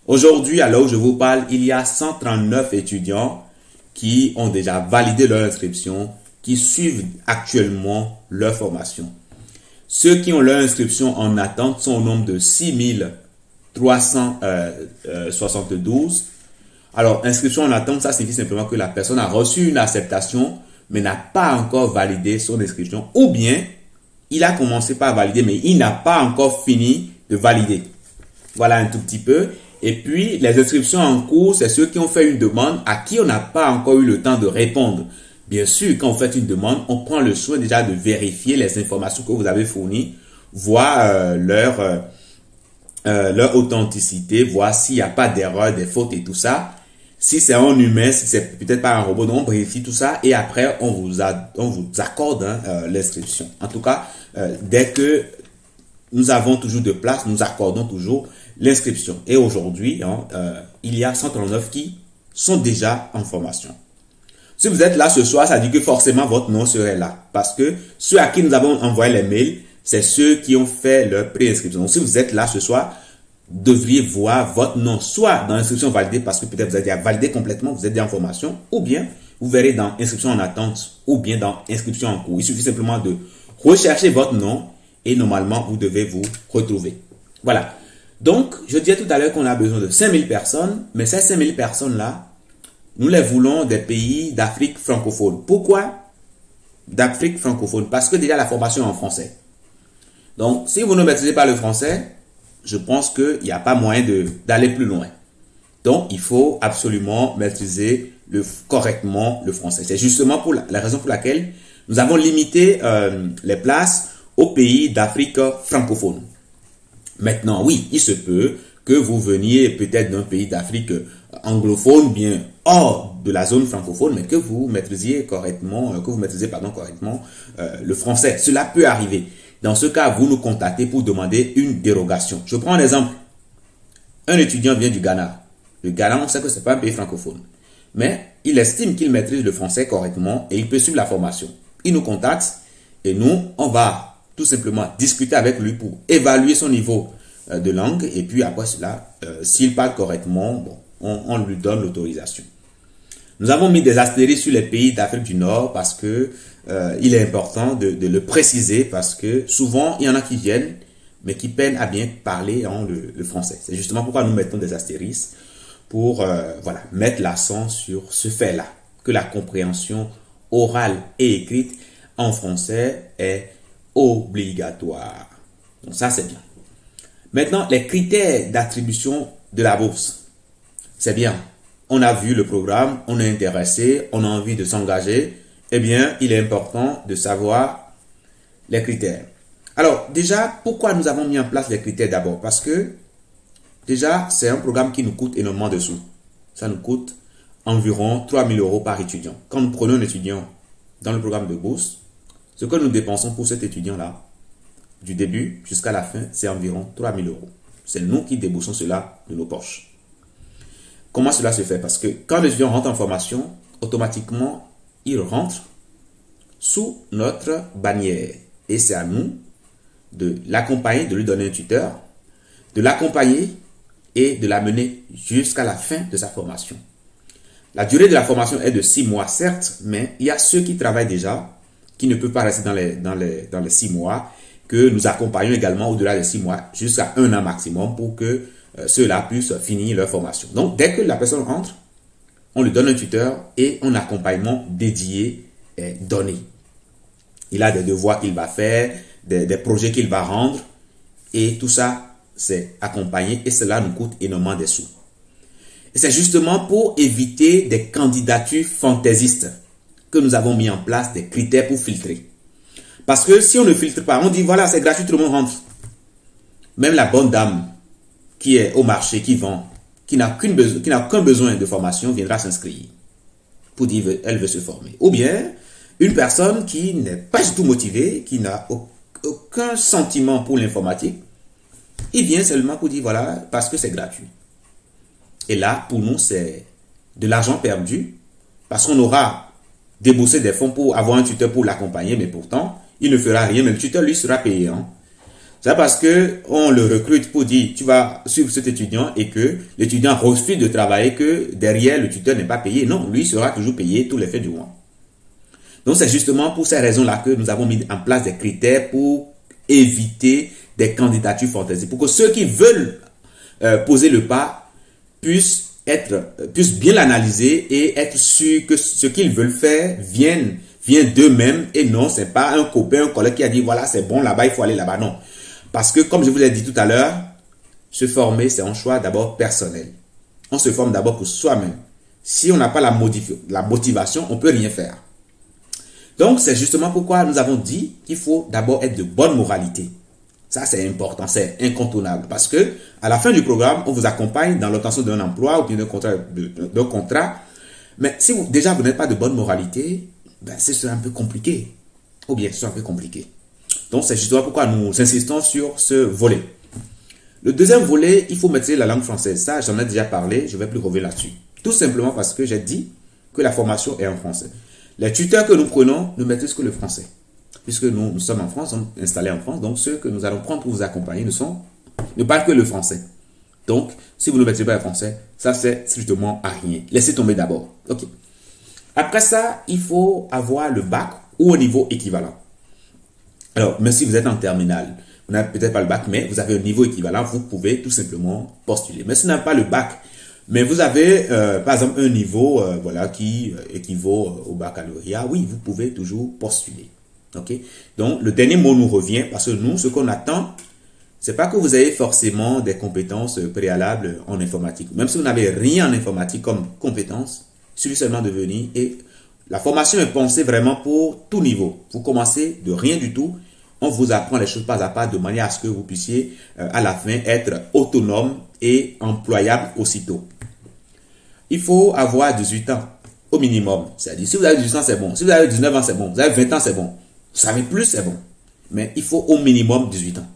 Aujourd'hui, à l'heure où je vous parle, il y a 139 étudiants qui ont déjà validé leur inscription, qui suivent actuellement leur formation. Ceux qui ont leur inscription en attente sont au nombre de 6372. Alors, inscription en attente, ça signifie simplement que la personne a reçu une acceptation, mais n'a pas encore validé son inscription. Ou bien, il a commencé par valider, mais il n'a pas encore fini de valider. Voilà un tout petit peu. Et puis, les inscriptions en cours, c'est ceux qui ont fait une demande à qui on n'a pas encore eu le temps de répondre. Bien sûr, quand vous faites une demande, on prend le soin déjà de vérifier les informations que vous avez fournies, voir leur authenticité, voir s'il n'y a pas d'erreur, des fautes et tout ça. Si c'est un humain, si c'est peut-être pas un robot, donc on vérifie tout ça et après on vous accorde l'inscription. En tout cas, dès que nous avons toujours de place, nous accordons toujours l'inscription. Et aujourd'hui, il y a 139 qui sont déjà en formation. Si vous êtes là ce soir, ça dit que forcément votre nom serait là. Parce que ceux à qui nous avons envoyé les mails, c'est ceux qui ont fait leur préinscription. Donc si vous êtes là ce soir, devriez voir votre nom soit dans l'inscription validée parce que peut-être vous avez déjà validé complètement, vous êtes déjà en formation, ou bien vous verrez dans inscription en attente ou bien dans inscription en cours. Il suffit simplement de rechercher votre nom et normalement vous devez vous retrouver. Voilà. Donc, je disais tout à l'heure qu'on a besoin de 5000 personnes, mais ces 5000 personnes-là, nous les voulons des pays d'Afrique francophone. Pourquoi d'Afrique francophone? Parce que déjà la formation est en français. Donc, si vous ne maîtrisez pas le français, je pense qu'il n'y a pas moyen d'aller plus loin. Donc, il faut absolument maîtriser correctement le français. C'est justement pour la raison pour laquelle nous avons limité les places aux pays d'Afrique francophone. Maintenant, oui, il se peut que vous veniez peut-être d'un pays d'Afrique anglophone, bien hors de la zone francophone, mais que vous maîtrisiez correctement, le français. Cela peut arriver. Dans ce cas, vous nous contactez pour demander une dérogation. Je prends un exemple. Un étudiant vient du Ghana. Le Ghana, on sait que c'est pas un pays francophone. Mais il estime qu'il maîtrise le français correctement et il peut suivre la formation. Il nous contacte et nous, on va tout simplement discuter avec lui pour évaluer son niveau de langue. Et puis après cela, s'il parle correctement, bon, on lui donne l'autorisation. Nous avons mis des astérisques sur les pays d'Afrique du Nord parce que il est important de le préciser parce que souvent, il y en a qui viennent, mais qui peinent à bien parler le français. C'est justement pourquoi nous mettons des astérisques pour mettre l'accent sur ce fait-là, que la compréhension orale et écrite en français est obligatoire. Donc ça, c'est bien. Maintenant, les critères d'attribution de la bourse. C'est bien. On a vu le programme, on est intéressé, on a envie de s'engager. Eh bien, il est important de savoir les critères. Alors, déjà, pourquoi nous avons mis en place les critères d'abord? Parce que, déjà, c'est un programme qui nous coûte énormément de sous. Ça nous coûte environ 3 000 € par étudiant. Quand nous prenons un étudiant dans le programme de bourse, ce que nous dépensons pour cet étudiant-là, du début jusqu'à la fin, c'est environ 3 000 €. C'est nous qui déboursons cela de nos poches. Comment cela se fait? Parce que quand l'étudiant rentre en formation, automatiquement, il rentre sous notre bannière. Et c'est à nous de l'accompagner, de lui donner un tuteur, de l'accompagner et de l'amener jusqu'à la fin de sa formation. La durée de la formation est de 6 mois, certes, mais il y a ceux qui travaillent déjà, qui ne peuvent pas rester dans les 6 mois, que nous accompagnons également au-delà des 6 mois, jusqu'à 1 an maximum, pour que ceux-là puissent finir leur formation. Donc, dès que la personne entre, on lui donne un tuteur et un accompagnement dédié est donné. Il a des devoirs qu'il va faire, des projets qu'il va rendre, et tout ça, c'est accompagné, et cela nous coûte énormément des sous. Et c'est justement pour éviter des candidatures fantaisistes que nous avons mis en place des critères pour filtrer. Parce que si on ne filtre pas, on dit voilà, c'est gratuit, tout le monde rentre. Même la bonne dame qui est au marché, qui vend, qui n'a qu'un besoin de formation, viendra s'inscrire pour dire qu'elle veut se former. Ou bien, une personne qui n'est pas du tout motivée, qui n'a aucun sentiment pour l'informatique, il vient seulement pour dire voilà, parce que c'est gratuit. Et là, pour nous, c'est de l'argent perdu, parce qu'on aura déboursé des fonds pour avoir un tuteur pour l'accompagner, mais pourtant, il ne fera rien, mais le tuteur, lui, sera payé. C'est parce qu'on le recrute pour dire, tu vas suivre cet étudiant et que l'étudiant refuse de travailler, que derrière, le tuteur n'est pas payé. Non, lui sera toujours payé tous les fins du mois. Donc, c'est justement pour ces raisons-là que nous avons mis en place des critères pour éviter des candidatures fantaisies, pour que ceux qui veulent poser le pas puissent bien l'analyser et être sûrs que ce qu'ils veulent faire vient d'eux-mêmes et non, c'est pas un copain, un collègue qui a dit voilà, c'est bon là-bas, il faut aller là-bas. Non. Parce que, comme je vous l'ai dit tout à l'heure, se former, c'est un choix d'abord personnel. On se forme d'abord pour soi-même. Si on n'a pas la motivation, on ne peut rien faire. Donc, c'est justement pourquoi nous avons dit qu'il faut d'abord être de bonne moralité. Ça, c'est important, c'est incontournable. Parce que à la fin du programme, on vous accompagne dans l'obtention d'un emploi ou bien d'un contrat. Mais si déjà vous n'êtes pas de bonne moralité, ben, c'est un peu compliqué. Ou bien, c'est un peu compliqué. Donc, c'est justement pourquoi nous insistons sur ce volet. Le deuxième volet, il faut maîtriser la langue française. Ça, j'en ai déjà parlé, je ne vais plus revenir là-dessus. Tout simplement parce que j'ai dit que la formation est en français. Les tuteurs que nous prenons ne maîtrisent que le français. Puisque nous sommes en France, nous sommes installés en France, donc ceux que nous allons prendre pour vous accompagner ne parlent que le français. Donc, si vous ne maîtrisez pas le français, ça c'est strictement à rien. Laissez tomber d'abord. Ok. Après ça, il faut avoir le bac ou un niveau équivalent. Alors, même si vous êtes en terminale, vous n'avez peut-être pas le bac, mais vous avez un niveau équivalent, vous pouvez tout simplement postuler. Mais si vous n'avez pas le bac, mais vous avez, par exemple, un niveau voilà, qui équivaut au baccalauréat, oui, vous pouvez toujours postuler. Ok. Donc, le dernier mot nous revient parce que nous, ce qu'on attend, c'est pas que vous ayez forcément des compétences préalables en informatique. Même si vous n'avez rien en informatique comme compétence, il suffit seulement de venir et la formation est pensée vraiment pour tout niveau. Vous commencez de rien du tout. On vous apprend les choses pas à pas de manière à ce que vous puissiez à la fin être autonome et employable aussitôt. Il faut avoir 18 ans au minimum. C'est-à-dire, si vous avez 18 ans, c'est bon. Si vous avez 19 ans, c'est bon. Vous avez 20 ans, c'est bon. Vous savez plus, c'est bon. Mais il faut au minimum 18 ans.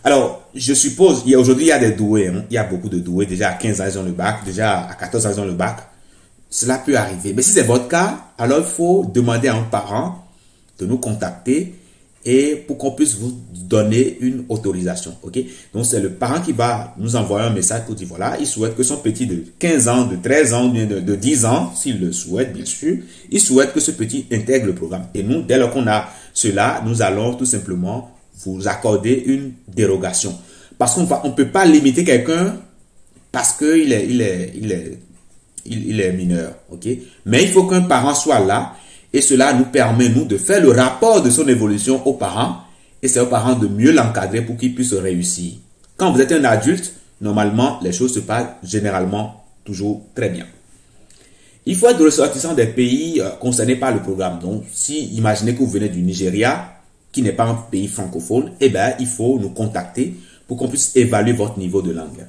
Alors, je suppose, aujourd'hui, il y a des doués. Hein. Il y a beaucoup de doués. Déjà à 15 ans, ils ont le bac. Déjà à 14 ans, ils ont le bac. Cela peut arriver. Mais si c'est votre cas, alors il faut demander à un parent de nous contacter et pour qu'on puisse vous donner une autorisation. Ok? Donc, c'est le parent qui va nous envoyer un message pour dire, voilà, il souhaite que son petit de 15 ans, de 13 ans, de 10 ans, s'il le souhaite, bien sûr, il souhaite que ce petit intègre le programme. Et nous, dès lors qu'on a cela, nous allons tout simplement vous accorder une dérogation. Parce qu'on ne peut pas limiter quelqu'un parce qu'il est mineur. Ok? Mais il faut qu'un parent soit là et cela nous permet, nous, de faire le rapport de son évolution aux parents et c'est aux parents de mieux l'encadrer pour qu'il puisse réussir. Quand vous êtes un adulte, normalement, les choses se passent généralement toujours très bien. Il faut être ressortissant des pays concernés par le programme. Donc, si imaginez que vous venez du Nigeria, qui n'est pas un pays francophone, eh bien, il faut nous contacter pour qu'on puisse évaluer votre niveau de langue.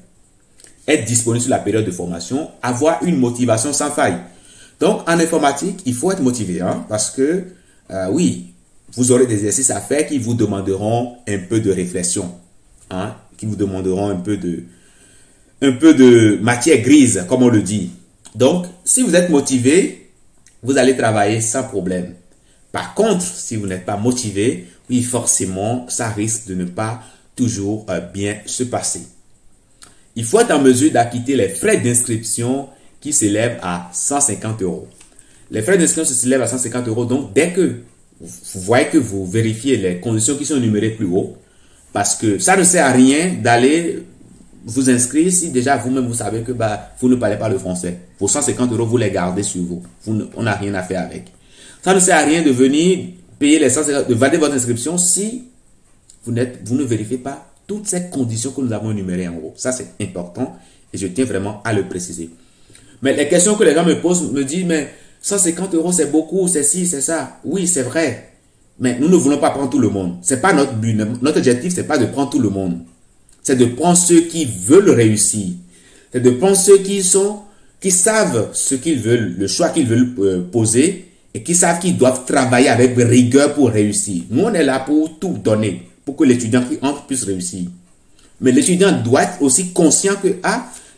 Être disponible sur la période de formation, avoir une motivation sans faille. Donc, en informatique, il faut être motivé, hein, parce que, oui, vous aurez des exercices à faire qui vous demanderont un peu de réflexion, hein, qui vous demanderont un peu de matière grise, comme on le dit. Donc, si vous êtes motivé, vous allez travailler sans problème. Par contre, si vous n'êtes pas motivé, oui, forcément, ça risque de ne pas toujours bien se passer. Il faut être en mesure d'acquitter les frais d'inscription qui s'élèvent à 150 €. Les frais d'inscription s'élèvent à 150 €. Donc, dès que vous voyez que vous vérifiez les conditions qui sont énumérées plus haut, parce que ça ne sert à rien d'aller vous inscrire si déjà vous-même vous savez que vous ne parlez pas le français. Vos 150 €, vous les gardez sur vous. On n'a rien à faire avec. Ça ne sert à rien de venir payer les 150 €, de valider votre inscription si vous ne vérifiez pas toutes ces conditions que nous avons énumérées en haut. Ça, c'est important et je tiens vraiment à le préciser. Mais les questions que les gens me posent, me disent, mais 150 € c'est beaucoup, c'est ci, c'est ça. Oui, c'est vrai. Mais nous ne voulons pas prendre tout le monde. C'est pas notre but. Notre objectif, c'est pas de prendre tout le monde. C'est de prendre ceux qui veulent réussir. C'est de prendre ceux qui savent ce qu'ils veulent, le choix qu'ils veulent poser et qui savent qu'ils doivent travailler avec rigueur pour réussir. Nous, on est là pour tout donner, pour que l'étudiant qui entre puisse réussir. Mais l'étudiant doit être aussi conscient que,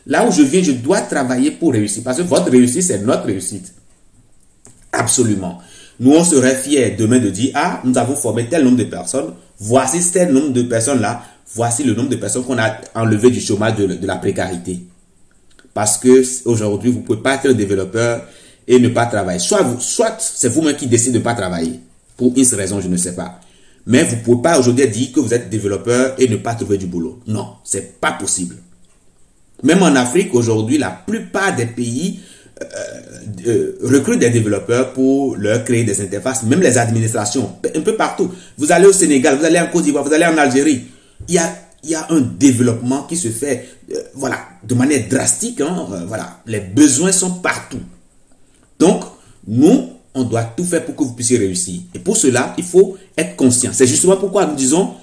là où je viens, je dois travailler pour réussir. Parce que votre réussite, c'est notre réussite. Absolument. Nous, on serait fiers demain de dire, nous avons formé tel nombre de personnes. Voici tel nombre de personnes-là. Voici le nombre de personnes qu'on a enlevé du chômage de la précarité. Parce que aujourd'hui, vous ne pouvez pas être développeur et ne pas travailler. Soit c'est vous-même qui décidez de ne pas travailler. Pour une raison, je ne sais pas. Mais vous ne pouvez pas aujourd'hui dire que vous êtes développeur et ne pas trouver du boulot. Non, ce n'est pas possible. Même en Afrique, aujourd'hui, la plupart des pays recrutent des développeurs pour leur créer des interfaces. Même les administrations, un peu partout. Vous allez au Sénégal, vous allez en Côte d'Ivoire, vous allez en Algérie. Il y a un développement qui se fait de manière drastique. Voilà, les besoins sont partout. Donc, nous, on doit tout faire pour que vous puissiez réussir. Et pour cela, il faut être conscient. C'est justement pourquoi nous disons,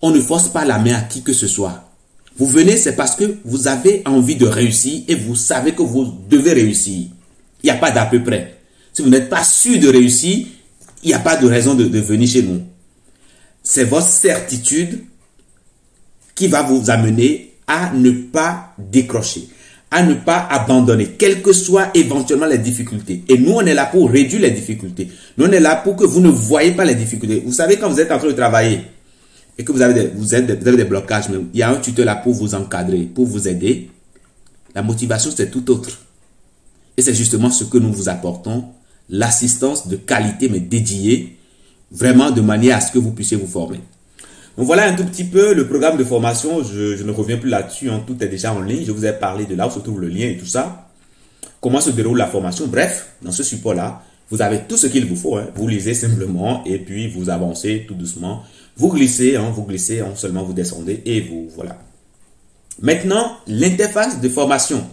On ne force pas la main à qui que ce soit. Vous venez, c'est parce que vous avez envie de réussir et vous savez que vous devez réussir. Il n'y a pas d'à peu près. Si vous n'êtes pas sûr de réussir, il n'y a pas de raison de venir chez nous. C'est votre certitude qui va vous amener à ne pas décrocher, à ne pas abandonner, quelles que soient éventuellement les difficultés. Et nous, on est là pour réduire les difficultés. Nous, on est là pour que vous ne voyez pas les difficultés. Vous savez, quand vous êtes en train de travailler et que vous avez des blocages, mais il y a un tuteur là pour vous encadrer, pour vous aider. La motivation, c'est tout autre. Et c'est justement ce que nous vous apportons, l'assistance de qualité, mais dédiée, vraiment de manière à ce que vous puissiez vous former. Donc voilà un tout petit peu le programme de formation. Je ne reviens plus là-dessus, hein, tout est déjà en ligne. Je vous ai parlé de là où se trouve le lien et tout ça. Comment se déroule la formation. Bref, dans ce support-là, vous avez tout ce qu'il vous faut. Hein. Vous lisez simplement et puis vous avancez tout doucement. Vous glissez, seulement vous descendez et vous, voilà. Maintenant, l'interface de formation.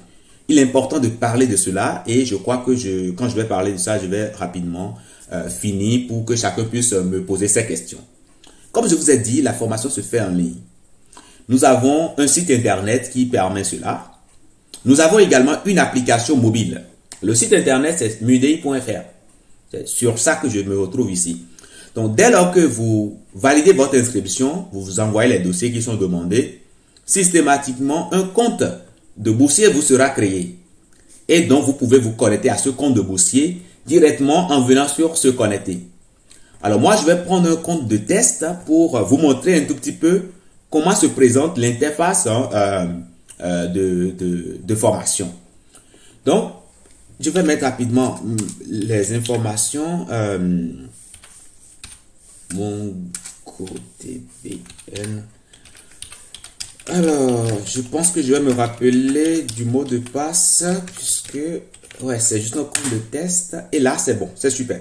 Il est important de parler de cela et je crois que quand je vais parler de ça, je vais rapidement finir pour que chacun puisse me poser ses questions. Comme je vous ai dit, la formation se fait en ligne. Nous avons un site internet qui permet cela. Nous avons également une application mobile. Le site internet, c'est mudei.fr. C'est sur ça que je me retrouve ici. Donc, dès lors que vous validez votre inscription, vous vous envoyez les dossiers qui sont demandés, systématiquement, un compte de boursier vous sera créé. Et donc, vous pouvez vous connecter à ce compte de boursier directement en venant sur se connecter. Alors, moi, je vais prendre un compte de test pour vous montrer un tout petit peu comment se présente l'interface de formation. Donc, je vais mettre rapidement les informations. Mon côté BN. Alors, je pense que je vais me rappeler du mot de passe puisque, ouais, c'est juste un compte de test. Et là, c'est bon, c'est super.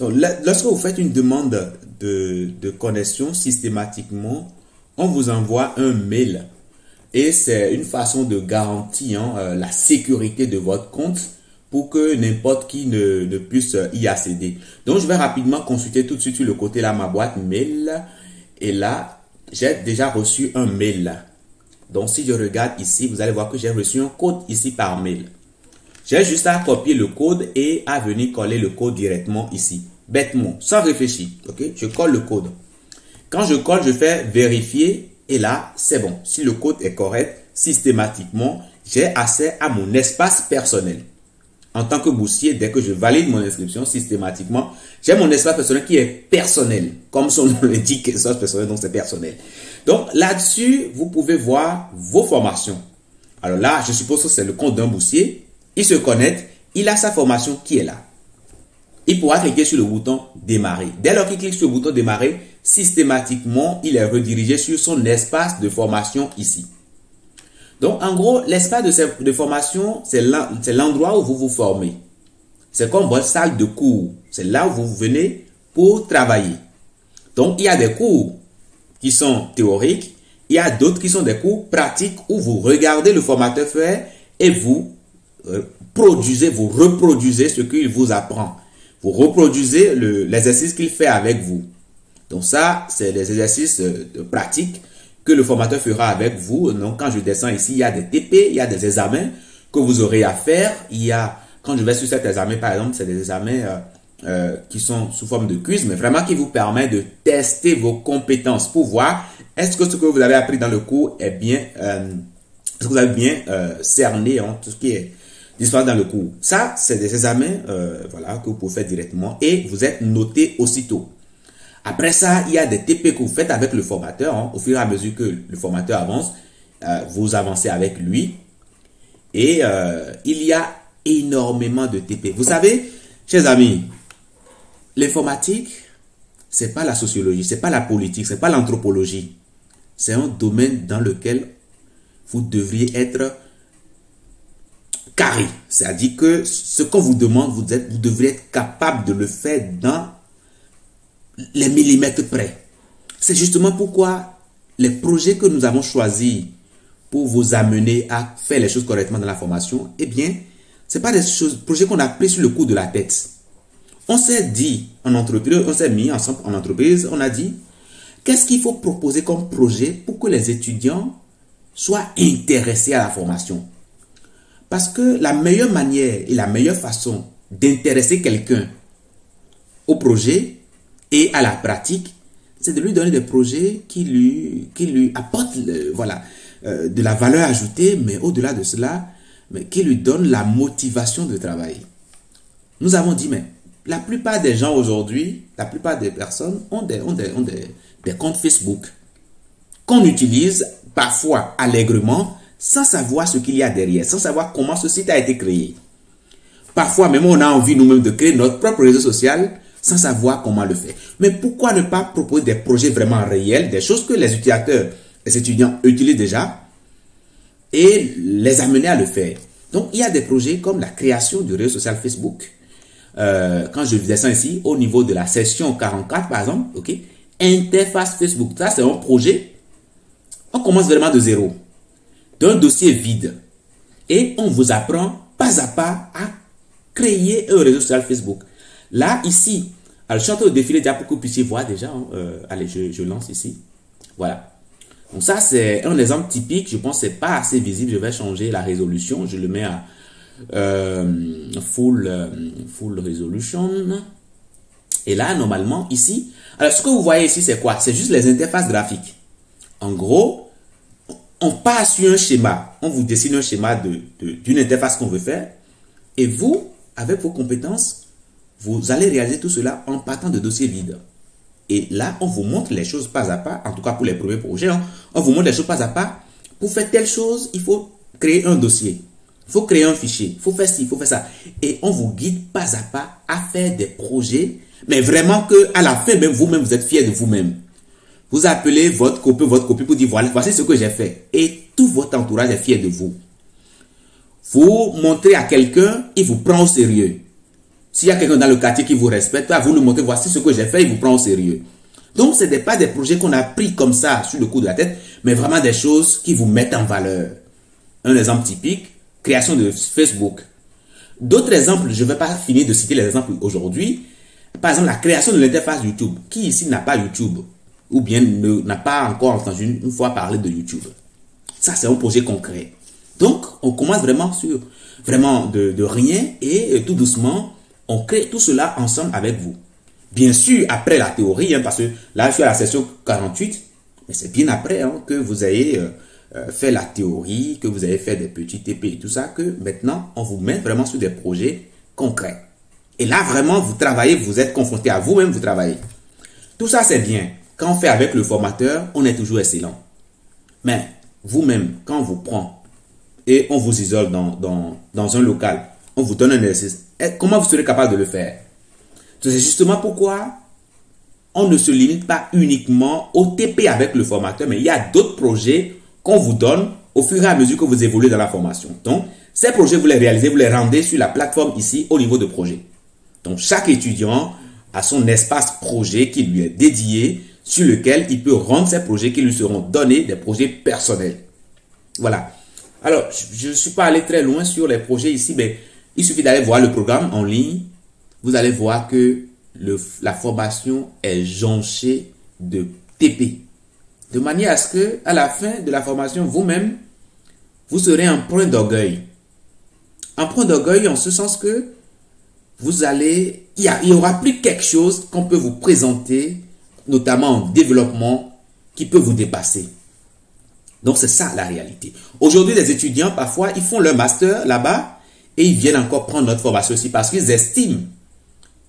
Donc, lorsque vous faites une demande de connexion, systématiquement, on vous envoie un mail. Et c'est une façon de garantir la sécurité de votre compte pour que n'importe qui ne puisse y accéder. Donc, je vais rapidement consulter tout de suite sur le côté là ma boîte mail. Et là, j'ai déjà reçu un mail. Donc, si je regarde ici, vous allez voir que j'ai reçu un code ici par mail. J'ai juste à copier le code et à venir coller le code directement ici. Bêtement, sans réfléchir. Ok, je colle le code. Quand je colle, je fais vérifier et là, c'est bon. Si le code est correct, systématiquement, j'ai accès à mon espace personnel. En tant que boursier, dès que je valide mon inscription, systématiquement, j'ai mon espace personnel qui est personnel. Comme son nom l'indique, espace personnel, donc c'est personnel. Donc là-dessus, vous pouvez voir vos formations. Alors là, je suppose que c'est le compte d'un boursier. Il se connecte, il a sa formation qui est là. Il pourra cliquer sur le bouton démarrer. Dès lors qu'il clique sur le bouton démarrer, systématiquement, il est redirigé sur son espace de formation ici. Donc, en gros, l'espace de formation, c'est l'endroit où vous vous formez. C'est comme votre salle de cours. C'est là où vous venez pour travailler. Donc, il y a des cours qui sont théoriques. Il y a d'autres qui sont des cours pratiques où vous regardez le formateur faire et vous reproduisez ce qu'il vous apprend. Vous reproduisez l'exercice qu'il fait avec vous. Donc ça, c'est des exercices pratiques que le formateur fera avec vous. Donc quand je descends ici, il y a des TP, il y a des examens que vous aurez à faire. Quand je vais sur cet examen, par exemple, c'est des examens qui sont sous forme de quiz, mais vraiment qui vous permet de tester vos compétences pour voir est-ce que ce que vous avez appris dans le cours est bien, est-ce que vous avez bien cerné tout ce qui est disponible dans le cours. Ça, c'est des examens voilà, que vous pouvez faire directement et vous êtes noté aussitôt. Après ça, il y a des TP que vous faites avec le formateur. Au fur et à mesure que le formateur avance, vous avancez avec lui. Et il y a énormément de TP. Vous savez, chers amis, l'informatique, c'est pas la sociologie, c'est pas la politique, c'est pas l'anthropologie. C'est un domaine dans lequel vous devriez être carré. C'est-à-dire que ce qu'on vous demande, vous devriez être capable de le faire dans les millimètres près. C'est justement pourquoi les projets que nous avons choisis pour vous amener à faire les choses correctement dans la formation, eh bien, ce n'est pas des projets qu'on a pris sur le coup de la tête. On s'est dit en entreprise, on s'est mis ensemble en entreprise, on a dit, Qu'est-ce qu'il faut proposer comme projet pour que les étudiants soient intéressés à la formation? Parce que la meilleure manière et la meilleure façon d'intéresser quelqu'un au projet et à la pratique, c'est de lui donner des projets qui lui apportent de la valeur ajoutée, mais au-delà de cela, mais qui lui donnent la motivation de travailler. Nous avons dit, mais la plupart des gens aujourd'hui, la plupart des personnes ont des comptes Facebook qu'on utilise parfois allègrement sans savoir ce qu'il y a derrière, sans savoir comment ce site a été créé. Parfois même on a envie nous-mêmes de créer notre propre réseau social sans savoir comment le faire. Mais pourquoi ne pas proposer des projets vraiment réels, des choses que les utilisateurs, les étudiants utilisent déjà et les amener à le faire? Donc il y a des projets comme la création du réseau social Facebook. Quand je descends ici, au niveau de la section 44 par exemple, ok, interface Facebook, ça c'est un projet. On commence vraiment de zéro, d'un dossier vide, et on vous apprend pas à pas à créer un réseau social Facebook. Là, ici, alors, je suis en train de défiler déjà pour que vous puissiez voir déjà. Allez, je lance ici. Voilà. Donc ça, c'est un exemple typique. Je pense que ce n'est pas assez visible. Je vais changer la résolution. Je le mets à full resolution. Et là, normalement, ici, alors ce que vous voyez ici, c'est quoi? C'est juste les interfaces graphiques. En gros, on passe sur un schéma. On vous dessine un schéma d'une interface qu'on veut faire. Et vous, avec vos compétences, vous allez réaliser tout cela en partant de dossiers vides. Et là, on vous montre les choses pas à pas, en tout cas pour les premiers projets. On vous montre les choses pas à pas. Pour faire telle chose, il faut créer un dossier. Il faut créer un fichier. Il faut faire ci, il faut faire ça. Et on vous guide pas à pas à faire des projets, mais vraiment qu'à la fin, même vous-même, vous êtes fier de vous-même. Vous appelez votre copie pour dire, voilà, voici ce que j'ai fait. Et tout votre entourage est fier de vous. Vous montrez à quelqu'un, il vous prend au sérieux. S'il y a quelqu'un dans le quartier qui vous respecte, vous lui montrez, voici ce que j'ai fait, il vous prend au sérieux. Donc, ce n'est pas des projets qu'on a pris comme ça, sur le coup de la tête, mais vraiment des choses qui vous mettent en valeur. Un exemple typique, création de Facebook. D'autres exemples, je ne vais pas finir de citer les exemples aujourd'hui. Par exemple, la création de l'interface YouTube. Qui ici n'a pas YouTube? Ou bien n'a pas encore entendu une fois parler de YouTube? Ça, c'est un projet concret. Donc, on commence vraiment sur de rien et tout doucement, on crée tout cela ensemble avec vous. Bien sûr, après la théorie, parce que là, je suis à la section 48, mais c'est bien après que vous ayez fait la théorie, que vous avez fait des petits TP et tout ça, que maintenant, on vous met vraiment sur des projets concrets. Et là, vraiment, vous travaillez, vous êtes confronté à vous-même, vous travaillez. Tout ça, c'est bien. Quand on fait avec le formateur, on est toujours excellent. Mais vous-même, quand on vous prend et on vous isole dans un local, on vous donne un exercice, comment vous serez capable de le faire? C'est justement pourquoi on ne se limite pas uniquement au TP avec le formateur, mais il y a d'autres projets qu'on vous donne au fur et à mesure que vous évoluez dans la formation. Donc, ces projets, vous les réalisez, vous les rendez sur la plateforme ici au niveau de projet. Donc, chaque étudiant a son espace projet qui lui est dédié, sur lequel il peut rendre ses projets qui lui seront donnés, des projets personnels. Voilà. Alors, je ne suis pas allé très loin sur les projets ici, mais il suffit d'aller voir le programme en ligne. Vous allez voir que la formation est jonchée de TP. De manière à ce que, à la fin de la formation, vous-même, vous serez un point d'orgueil. Un point d'orgueil en ce sens que il y aura plus quelque chose qu'on peut vous présenter, notamment en développement, qui peut vous dépasser. Donc, c'est ça la réalité. Aujourd'hui, les étudiants, parfois, ils font leur master là-bas et ils viennent encore prendre notre formation aussi parce qu'ils estiment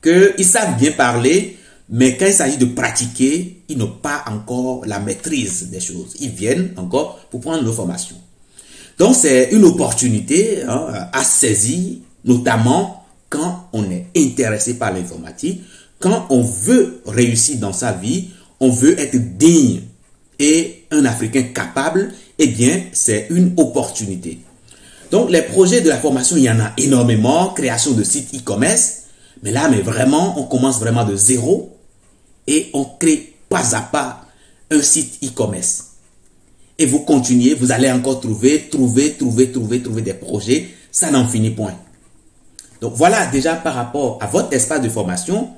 qu'ils savent bien parler, mais quand il s'agit de pratiquer, ils n'ont pas encore la maîtrise des choses. Ils viennent encore pour prendre nos formations. Donc, c'est une opportunité à saisir, notamment quand on est intéressé par l'informatique, quand on veut réussir dans sa vie, on veut être digne et un Africain capable, eh bien, c'est une opportunité. Donc, les projets de la formation, il y en a énormément. Création de sites e-commerce. Mais là, vraiment, on commence vraiment de zéro et on crée pas à pas un site e-commerce. Et vous continuez, vous allez encore trouver des projets. Ça n'en finit point. Donc, voilà déjà par rapport à votre espace de formation,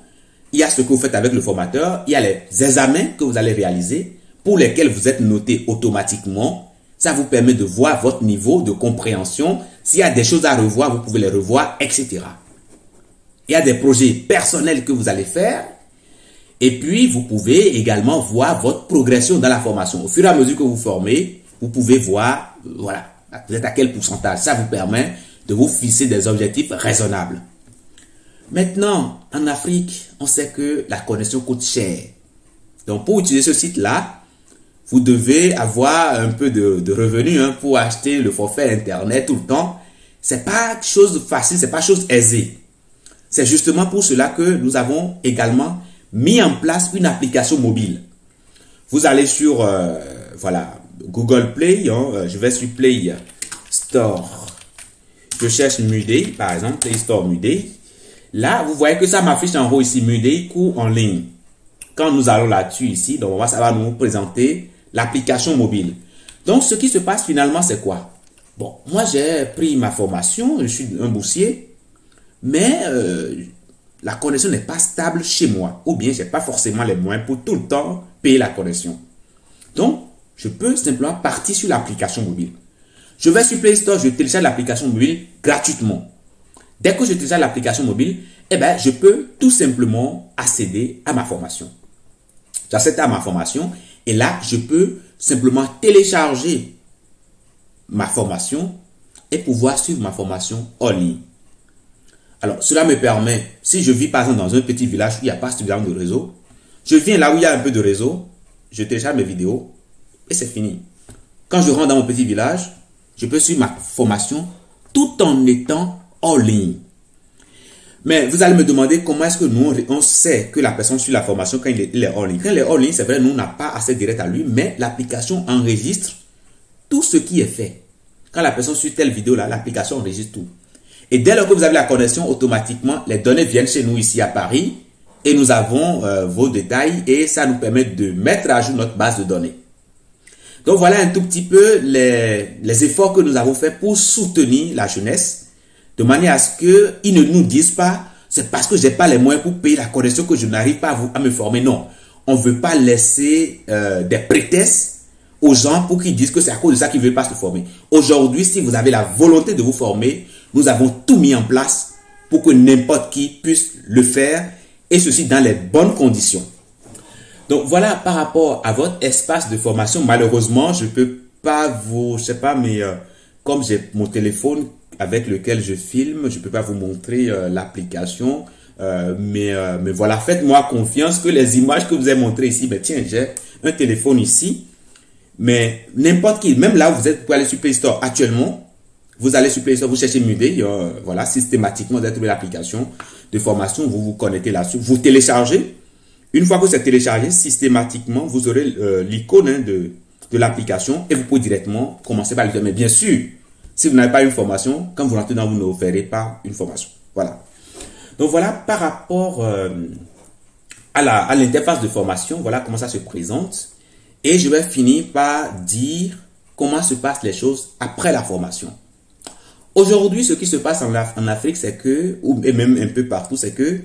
il y a ce que vous faites avec le formateur, il y a les examens que vous allez réaliser pour lesquels vous êtes noté automatiquement. Ça vous permet de voir votre niveau de compréhension. S'il y a des choses à revoir, vous pouvez les revoir, etc. Il y a des projets personnels que vous allez faire. Et puis, vous pouvez également voir votre progression dans la formation. Au fur et à mesure que vous formez, vous pouvez voir, voilà, vous êtes à quel pourcentage. Ça vous permet de vous fixer des objectifs raisonnables. Maintenant, en Afrique, on sait que la connexion coûte cher. Donc, pour utiliser ce site-là, vous devez avoir un peu de revenus pour acheter le forfait Internet tout le temps. C'est pas chose facile, c'est pas chose aisée. C'est justement pour cela que nous avons également mis en place une application mobile. Vous allez sur voilà, Google Play, je vais sur Play Store. Je cherche Muday, par exemple, Play Store Muday. Là, vous voyez que ça m'affiche en haut ici, Muday, cours en ligne. Quand nous allons là-dessus ici, donc ça va nous présenter l'application mobile. Donc, ce qui se passe finalement, c'est quoi? Bon, moi, j'ai pris ma formation, je suis un boursier, mais la connexion n'est pas stable chez moi. Ou bien, je n'ai pas forcément les moyens pour tout le temps payer la connexion. Donc, je peux simplement partir sur l'application mobile. Je vais sur Play Store, je télécharge l'application mobile gratuitement. Dès que je télécharge l'application mobile, eh ben, je peux tout simplement accéder à ma formation. J'accède à ma formation et là, je peux simplement télécharger ma formation et pouvoir suivre ma formation en ligne. Alors, cela me permet, si je vis par exemple dans un petit village où il n'y a pas suffisamment de réseau, je viens là où il y a un peu de réseau, je télécharge mes vidéos et c'est fini. Quand je rentre dans mon petit village, je peux suivre ma formation tout en étant en ligne. Mais vous allez me demander comment est-ce que nous, on sait que la personne suit la formation quand il est en ligne. Quand il est en ligne, c'est vrai, nous, on n'a pas accès direct à lui, mais l'application enregistre tout ce qui est fait. Quand la personne suit telle vidéo là, l'application enregistre tout. Et dès lors que vous avez la connexion, automatiquement, les données viennent chez nous ici à Paris et nous avons vos détails et ça nous permet de mettre à jour notre base de données. Donc voilà un tout petit peu les efforts que nous avons faits pour soutenir la jeunesse de manière à ce qu'ils ne nous disent pas c'est parce que je n'ai pas les moyens pour payer la connexion que je n'arrive pas à me former. Non, on ne veut pas laisser des prétextes aux gens pour qu'ils disent que c'est à cause de ça qu'ils ne veulent pas se former. Aujourd'hui, si vous avez la volonté de vous former, nous avons tout mis en place pour que n'importe qui puisse le faire et ceci dans les bonnes conditions. Donc voilà par rapport à votre espace de formation. Malheureusement, je ne peux pas vous, je sais pas, mais comme j'ai mon téléphone avec lequel je filme, je ne peux pas vous montrer l'application. Mais voilà, faites-moi confiance que les images que vous avez montrées ici, ben tiens, j'ai un téléphone ici. Mais n'importe qui, même là où vous êtes, vous pouvez aller sur Play Store actuellement. Vous allez sur Play Store, vous cherchez Muday, voilà, systématiquement, vous allez trouver l'application de formation, vous vous connectez là-dessus, vous téléchargez. Une fois que c'est téléchargé, systématiquement, vous aurez l'icône de l'application et vous pouvez directement commencer par le faire. Mais bien sûr, si vous n'avez pas une formation, quand vous rentrez dedans, vous ne verrez pas une formation. Voilà. Donc voilà, par rapport à l'interface de formation, voilà comment ça se présente. Et je vais finir par dire comment se passent les choses après la formation. Aujourd'hui, ce qui se passe en Afrique, c'est que, et même un peu partout, c'est que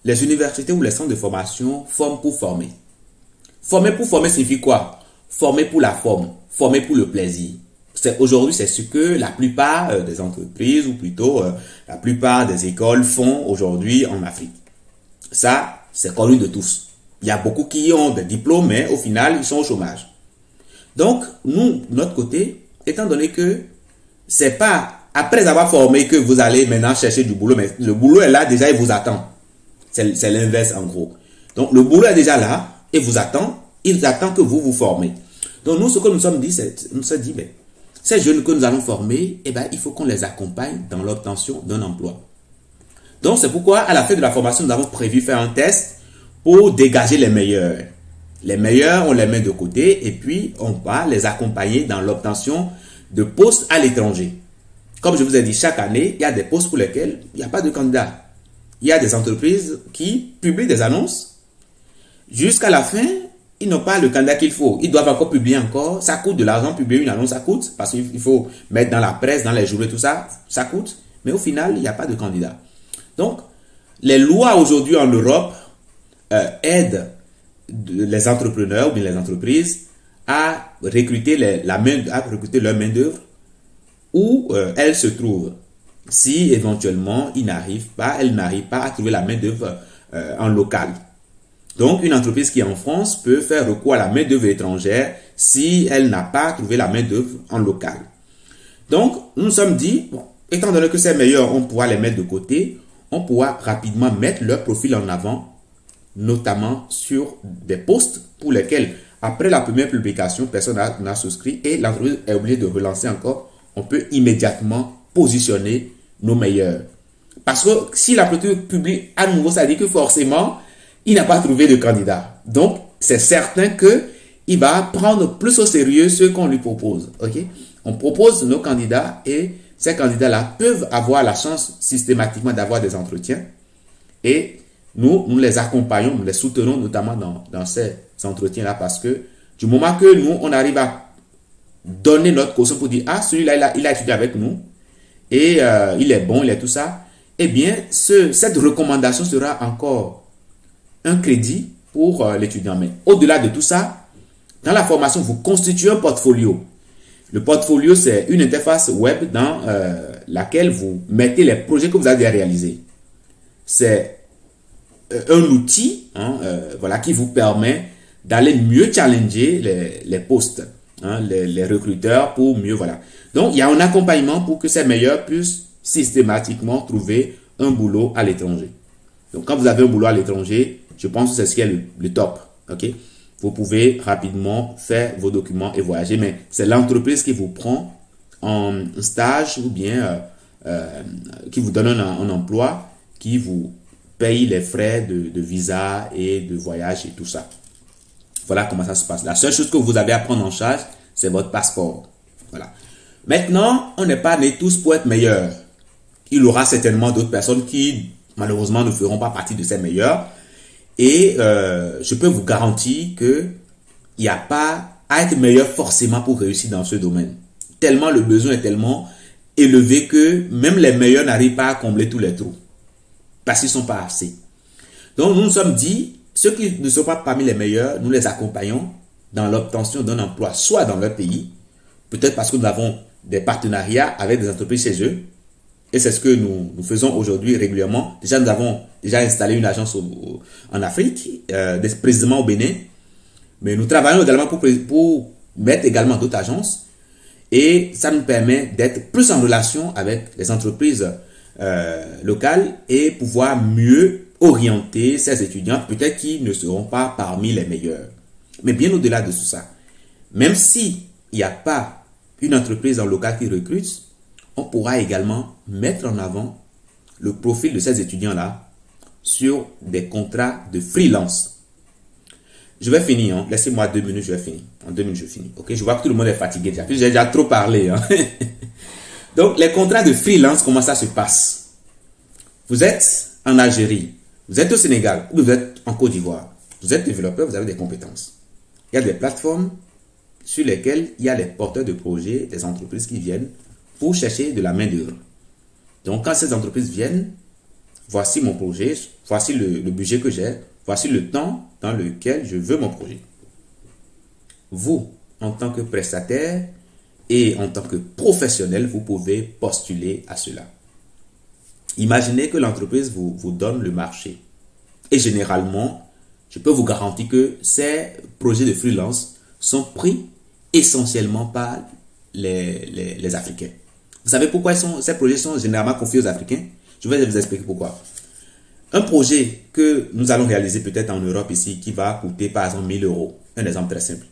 les universités ou les centres de formation forment pour former. Former pour former signifie quoi? Former pour la forme, former pour le plaisir. Aujourd'hui, c'est ce que la plupart des entreprises, ou plutôt la plupart des écoles font aujourd'hui en Afrique. Ça, c'est connu de tous. Il y a beaucoup qui ont des diplômes, mais au final, ils sont au chômage. Donc, nous, de notre côté, étant donné que c'est pas après avoir formé que vous allez maintenant chercher du boulot, mais le boulot est là, déjà, il vous attend. C'est l'inverse en gros. Donc, le boulot est déjà là et vous attend. Il attend que vous vous formez. Donc, nous, ce que nous sommes dit, nous sommes dit, mais ces jeunes que nous allons former, eh ben, il faut qu'on les accompagne dans l'obtention d'un emploi. Donc, c'est pourquoi, à la fin de la formation, nous avons prévu faire un test pour dégager les meilleurs. Les meilleurs, on les met de côté et puis on va les accompagner dans l'obtention de postes à l'étranger. Comme je vous ai dit, chaque année, il y a des postes pour lesquels il n'y a pas de candidat. Il y a des entreprises qui publient des annonces. Jusqu'à la fin, ils n'ont pas le candidat qu'il faut. Ils doivent encore publier encore. Ça coûte de l'argent, publier une annonce, ça coûte. Parce qu'il faut mettre dans la presse, dans les journaux, tout ça. Ça coûte. Mais au final, il n'y a pas de candidat. Donc, les lois aujourd'hui en Europe aide les entrepreneurs ou bien les entreprises à recruter leur main-d'œuvre où elle se trouve. Si éventuellement elle n'arrive pas à trouver la main-d'œuvre en local. Donc, une entreprise qui est en France peut faire recours à la main-d'œuvre étrangère si elle n'a pas trouvé la main-d'œuvre en local. Donc, nous nous sommes dit, bon, étant donné que c'est meilleur, on pourra les mettre de côté, on pourra rapidement mettre leur profil en avant, notamment sur des posts pour lesquels, après la première publication, personne n'a souscrit et l'entreprise est obligée de relancer encore. On peut immédiatement positionner nos meilleurs. Parce que si l'entreprise publie à nouveau, ça dit que forcément, il n'a pas trouvé de candidat. Donc, c'est certain qu'il va prendre plus au sérieux ce qu'on lui propose. Okay? On propose nos candidats et ces candidats-là peuvent avoir la chance systématiquement d'avoir des entretiens. Et nous les accompagnons, nous les soutenons notamment dans ces entretiens-là parce que du moment que nous, on arrive à donner notre caution pour dire, ah, celui-là, il a étudié avec nous et il est bon, il est tout ça, eh bien, cette recommandation sera encore un crédit pour l'étudiant. Mais au-delà de tout ça, dans la formation, vous constituez un portfolio. Le portfolio, c'est une interface web dans laquelle vous mettez les projets que vous avez réalisés. C'est un outil voilà, qui vous permet d'aller mieux challenger les postes, les recruteurs pour mieux. Voilà. Donc, il y a un accompagnement pour que ces meilleurs puissent systématiquement trouver un boulot à l'étranger. Donc, quand vous avez un boulot à l'étranger, je pense que c'est ce qui est le top. Okay? Vous pouvez rapidement faire vos documents et voyager, mais c'est l'entreprise qui vous prend en stage ou bien qui vous donne un emploi, qui vous paye les frais de visa et de voyage et tout ça. Voilà comment ça se passe. La seule chose que vous avez à prendre en charge, c'est votre passeport. Voilà. Maintenant, on n'est pas nés tous pour être meilleurs. Il y aura certainement d'autres personnes qui, malheureusement, ne feront pas partie de ces meilleurs. Et je peux vous garantir qu'il n'y a pas à être meilleur forcément pour réussir dans ce domaine. Tellement le besoin est tellement élevé que même les meilleurs n'arrivent pas à combler tous les trous. Parce qu'ils ne sont pas assez. Donc nous nous sommes dit, ceux qui ne sont pas parmi les meilleurs, nous les accompagnons dans l'obtention d'un emploi, soit dans leur pays, peut-être parce que nous avons des partenariats avec des entreprises chez eux. Et c'est ce que nous faisons aujourd'hui régulièrement. Déjà, nous avons installé une agence en Afrique, précisément au Bénin. Mais nous travaillons également pour mettre également d'autres agences. Et ça nous permet d'être plus en relation avec les entreprises locales et pouvoir mieux orienter ces étudiants, peut-être qui ne seront pas parmi les meilleurs. Mais bien au-delà de tout ça, même s'il n'y a pas une entreprise en local qui recrute, on pourra également mettre en avant le profil de ces étudiants-là sur des contrats de freelance. Je vais finir, hein. Laissez-moi 2 minutes, je vais finir. En 2 minutes, je finis. Okay? Je vois que tout le monde est fatigué déjà. J'ai déjà trop parlé. Hein. Donc, les contrats de freelance, comment ça se passe? Vous êtes en Algérie, vous êtes au Sénégal, ou vous êtes en Côte d'Ivoire. Vous êtes développeur, vous avez des compétences. Il y a des plateformes sur lesquelles il y a les porteurs de projets, des entreprises qui viennent pour chercher de la main-d'œuvre. Donc, quand ces entreprises viennent, voici mon projet, voici le budget que j'ai, voici le temps dans lequel je veux mon projet. Vous, en tant que prestataire et en tant que professionnel, vous pouvez postuler à cela. Imaginez que l'entreprise vous donne le marché. Et généralement, je peux vous garantir que ces projets de freelance sont pris essentiellement par les Africains. Vous savez pourquoi ces projets sont généralement confiés aux Africains? Je vais vous expliquer pourquoi. Un projet que nous allons réaliser peut-être en Europe ici, qui va coûter par exemple 1000 euros. Un exemple très simple.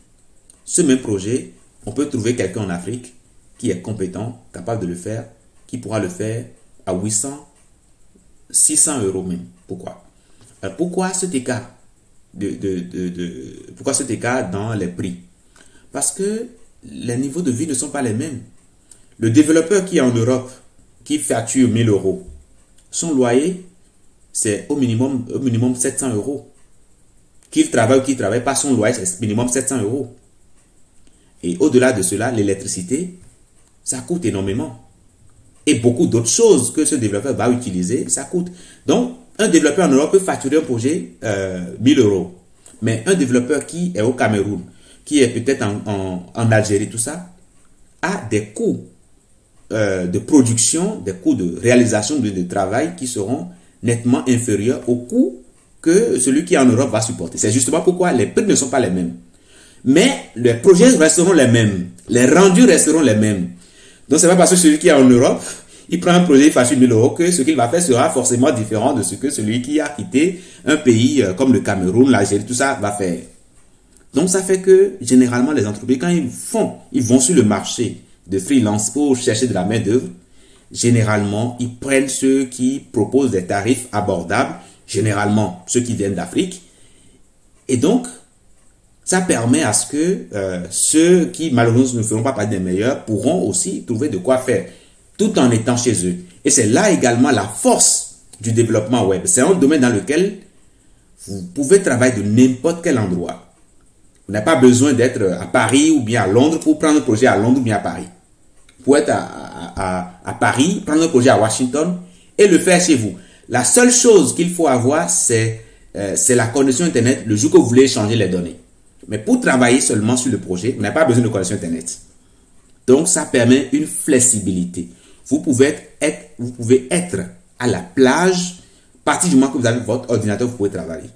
Ce même projet, on peut trouver quelqu'un en Afrique qui est compétent, capable de le faire, qui pourra le faire à 800, 600 euros même. Pourquoi? Pourquoi cet écart pourquoi cet écart dans les prix? Parce que les niveaux de vie ne sont pas les mêmes. Le développeur qui est en Europe, qui facture 1000 euros, son loyer, c'est au minimum 700 euros. Qu'il travaille ou qu'il ne travaille pas, son loyer, c'est minimum 700 euros. Et au-delà de cela, l'électricité, ça coûte énormément. Et beaucoup d'autres choses que ce développeur va utiliser, ça coûte. Donc, un développeur en Europe peut facturer un projet 1000 euros. Mais un développeur qui est au Cameroun, qui est peut-être en Algérie, tout ça, a des coûts de production, des coûts de réalisation de travail qui seront nettement inférieurs aux coûts que celui qui est en Europe va supporter. C'est justement pourquoi les prix ne sont pas les mêmes. Mais les projets resteront les mêmes. Les rendus resteront les mêmes. Donc, c'est pas parce que celui qui est en Europe, il prend un projet, il facture 1000 euros, que ce qu'il va faire sera forcément différent de ce que celui qui a quitté un pays comme le Cameroun, l'Algérie, tout ça va faire. Donc, ça fait que, généralement, les entreprises, quand ils vont sur le marché de freelance pour chercher de la main-d'œuvre, généralement, ils prennent ceux qui proposent des tarifs abordables, généralement ceux qui viennent d'Afrique. Et donc, ça permet à ce que ceux qui, malheureusement, ne feront pas partie des meilleurs pourront aussi trouver de quoi faire, tout en étant chez eux. Et c'est là également la force du développement web. C'est un domaine dans lequel vous pouvez travailler de n'importe quel endroit. Vous n'avez pas besoin d'être à Paris ou bien à Londres pour prendre un projet à Londres ou bien à Paris. Vous pouvez être à Paris, prendre un projet à Washington et le faire chez vous. La seule chose qu'il faut avoir, c'est la connexion Internet le jour que vous voulez échanger les données. Mais pour travailler seulement sur le projet, vous n'avez pas besoin de connexion Internet. Donc, ça permet une flexibilité. Vous pouvez être à la plage, à partir du moment que vous avez votre ordinateur, vous pouvez travailler.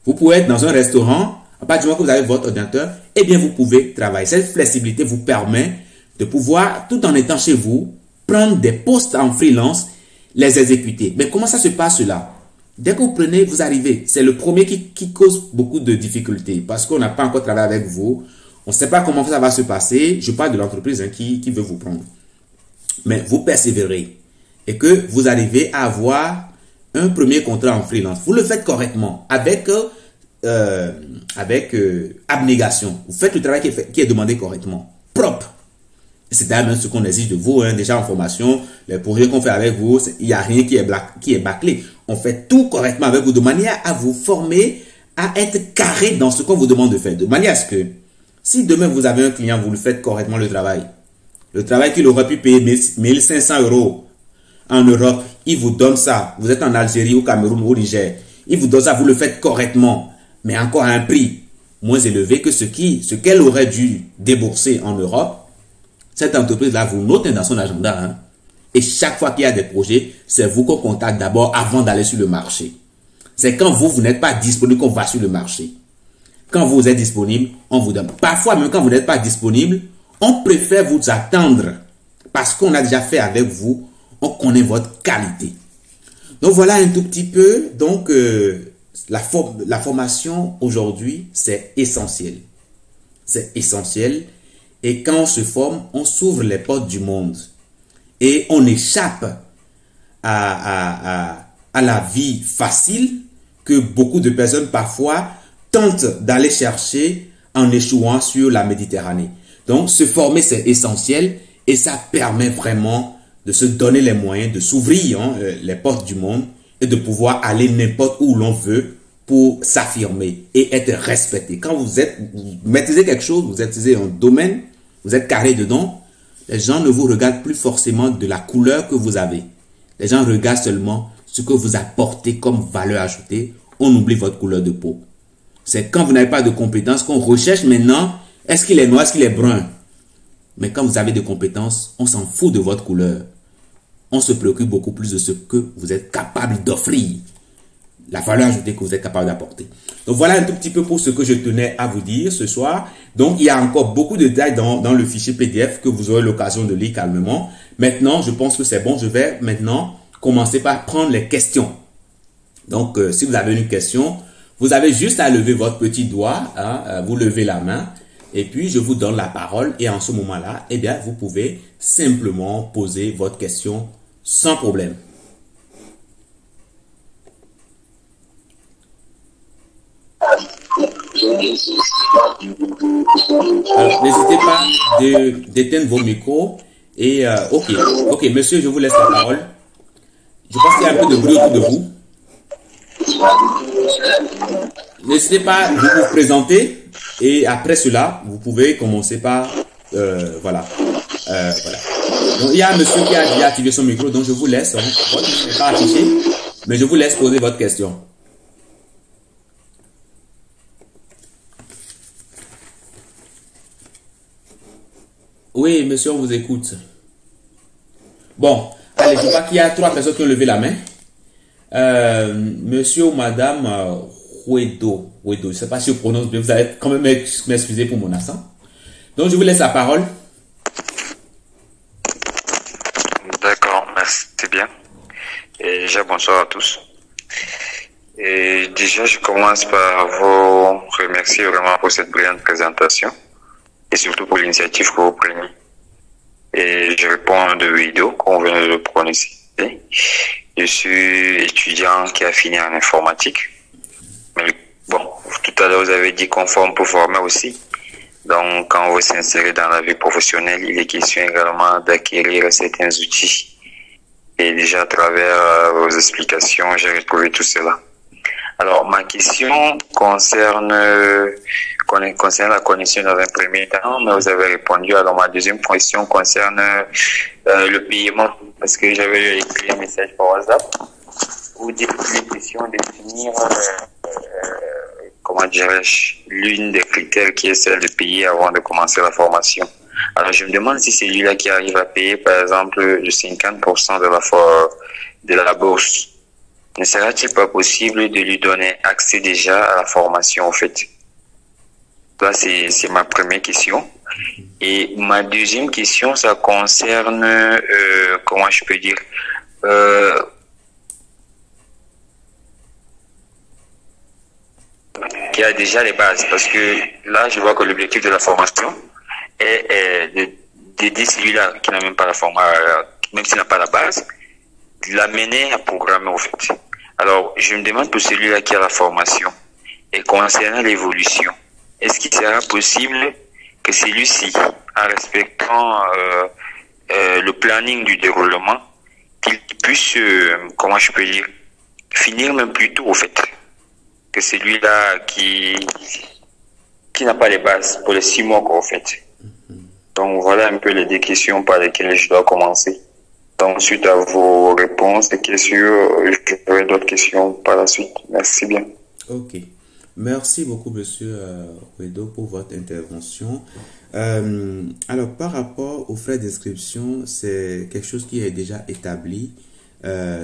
Vous pouvez être dans un restaurant, à partir du moment que vous avez votre ordinateur, eh bien, vous pouvez travailler. Cette flexibilité vous permet de pouvoir, tout en étant chez vous, prendre des postes en freelance, les exécuter. Mais comment ça se passe là? Dès que vous prenez, vous arrivez. C'est le premier qui cause beaucoup de difficultés parce qu'on n'a pas encore travaillé avec vous. On ne sait pas comment ça va se passer. Je parle de l'entreprise qui veut vous prendre. Mais vous persévérez et que vous arrivez à avoir un premier contrat en freelance. Vous le faites correctement, avec abnégation. Vous faites le travail qui est demandé correctement, propre. C'est d'ailleurs ce qu'on exige de vous, déjà en formation, les projets qu'on fait avec vous, il n'y a rien qui est bâclé. On fait tout correctement avec vous de manière à vous former à être carré dans ce qu'on vous demande de faire. De manière à ce que, si demain vous avez un client, vous le faites correctement le travail qu'il aurait pu payer 1500 euros en Europe, il vous donne ça. Vous êtes en Algérie, au Cameroun, au Niger, il vous donne ça, vous le faites correctement, mais encore à un prix moins élevé que ce qu'elle aurait dû débourser en Europe. Cette entreprise-là vous note dans son agenda. Et chaque fois qu'il y a des projets, c'est vous qu'on contacte d'abord avant d'aller sur le marché. C'est quand vous n'êtes pas disponible qu'on va sur le marché. Quand vous êtes disponible, on vous donne. Parfois, même quand vous n'êtes pas disponible, on préfère vous attendre parce qu'on a déjà fait avec vous, on connaît votre qualité. Donc voilà un tout petit peu. Donc la formation aujourd'hui, c'est essentiel. C'est essentiel. Et quand on se forme, on s'ouvre les portes du monde. Et on échappe à la vie facile que beaucoup de personnes parfois tentent d'aller chercher en échouant sur la Méditerranée. Donc, se former, c'est essentiel et ça permet vraiment de se donner les moyens de s'ouvrir les portes du monde et de pouvoir aller n'importe où l'on veut pour s'affirmer et être respecté. Quand vous maîtrisez quelque chose, vous maîtrisez un domaine, vous êtes carré dedans, les gens ne vous regardent plus forcément de la couleur que vous avez. Les gens regardent seulement ce que vous apportez comme valeur ajoutée. On oublie votre couleur de peau. C'est quand vous n'avez pas de compétences qu'on recherche maintenant, est-ce qu'il est noir, est-ce qu'il est brun? Mais quand vous avez des compétences, on s'en fout de votre couleur. On se préoccupe beaucoup plus de ce que vous êtes capable d'offrir. La valeur ajoutée que vous êtes capable d'apporter. Donc voilà un tout petit peu pour ce que je tenais à vous dire ce soir. Donc il y a encore beaucoup de détails dans le fichier PDF que vous aurez l'occasion de lire calmement. Maintenant, je pense que c'est bon. Je vais maintenant commencer par prendre les questions. Donc si vous avez une question, vous avez juste à lever votre petit doigt, vous levez la main et puis je vous donne la parole. Et en ce moment-là, eh bien, vous pouvez simplement poser votre question sans problème. Alors, n'hésitez pas d'éteindre vos micros. Et ok, monsieur, je vous laisse la parole. Je pense qu'il y a un peu de bruit autour de vous. N'hésitez pas à vous présenter. Et après cela, vous pouvez commencer par... voilà. Donc, il y a un monsieur qui a déjà activé son micro. Donc, je vous laisse. Votre micro n'est pas affiché. Mais je vous laisse poser votre question. Oui, monsieur, on vous écoute. Bon, allez, je vois qu'il y a 3 personnes qui ont levé la main. Monsieur ou madame Huedo, je ne sais pas si je prononce bien, vous allez quand même m'excuser pour mon accent. Donc, je vous laisse la parole. D'accord, merci bien. Et déjà, bonsoir à tous. Et déjà, je commence par vous remercier vraiment pour cette brillante présentation et surtout pour l'initiative que vous prenez. Et je réponds à deux vidéos qu'on vient de le prononcer. Je suis étudiant qui a fini en informatique. Mais bon, tout à l'heure, vous avez dit qu'on forme pour former aussi. Donc, quand on veut s'insérer dans la vie professionnelle, il est question également d'acquérir certains outils. Et déjà, à travers vos explications, j'ai retrouvé tout cela. Alors, ma question concerne la connexion dans un premier temps, mais vous avez répondu. Alors, ma deuxième question concerne le paiement, parce que j'avais écrit un message par WhatsApp où il est question de définir, comment dirais-je, l'une des critères qui est celle de payer avant de commencer la formation. Alors, je me demande si c'est lui-là qui arrive à payer, par exemple, le 50% de la bourse. Ne sera-t-il pas possible de lui donner accès déjà à la formation, en fait? Là, c'est ma première question. Et ma deuxième question, ça concerne, comment je peux dire, qui a déjà les bases. Parce que là, je vois que l'objectif de la formation est d'aider celui-là qui n'a même pas la formation, même s'il n'a pas la base, de l'amener à programmer, en fait. Alors, je me demande pour celui-là qui a la formation et concernant l'évolution, est-ce qu'il sera possible que celui-ci, en respectant le planning du déroulement, qu'il puisse, comment je peux dire, finir même plus tôt, au fait, que celui-là qui n'a pas les bases pour les 6 mois, quoi, au fait. Donc, voilà un peu les 2 questions par lesquelles je dois commencer. Donc, suite à vos réponses et questions, j'aurai d'autres questions par la suite. Merci bien. Ok. Merci beaucoup, monsieur Wedo, pour votre intervention. Alors, par rapport aux frais d'inscription, c'est quelque chose qui est déjà établi.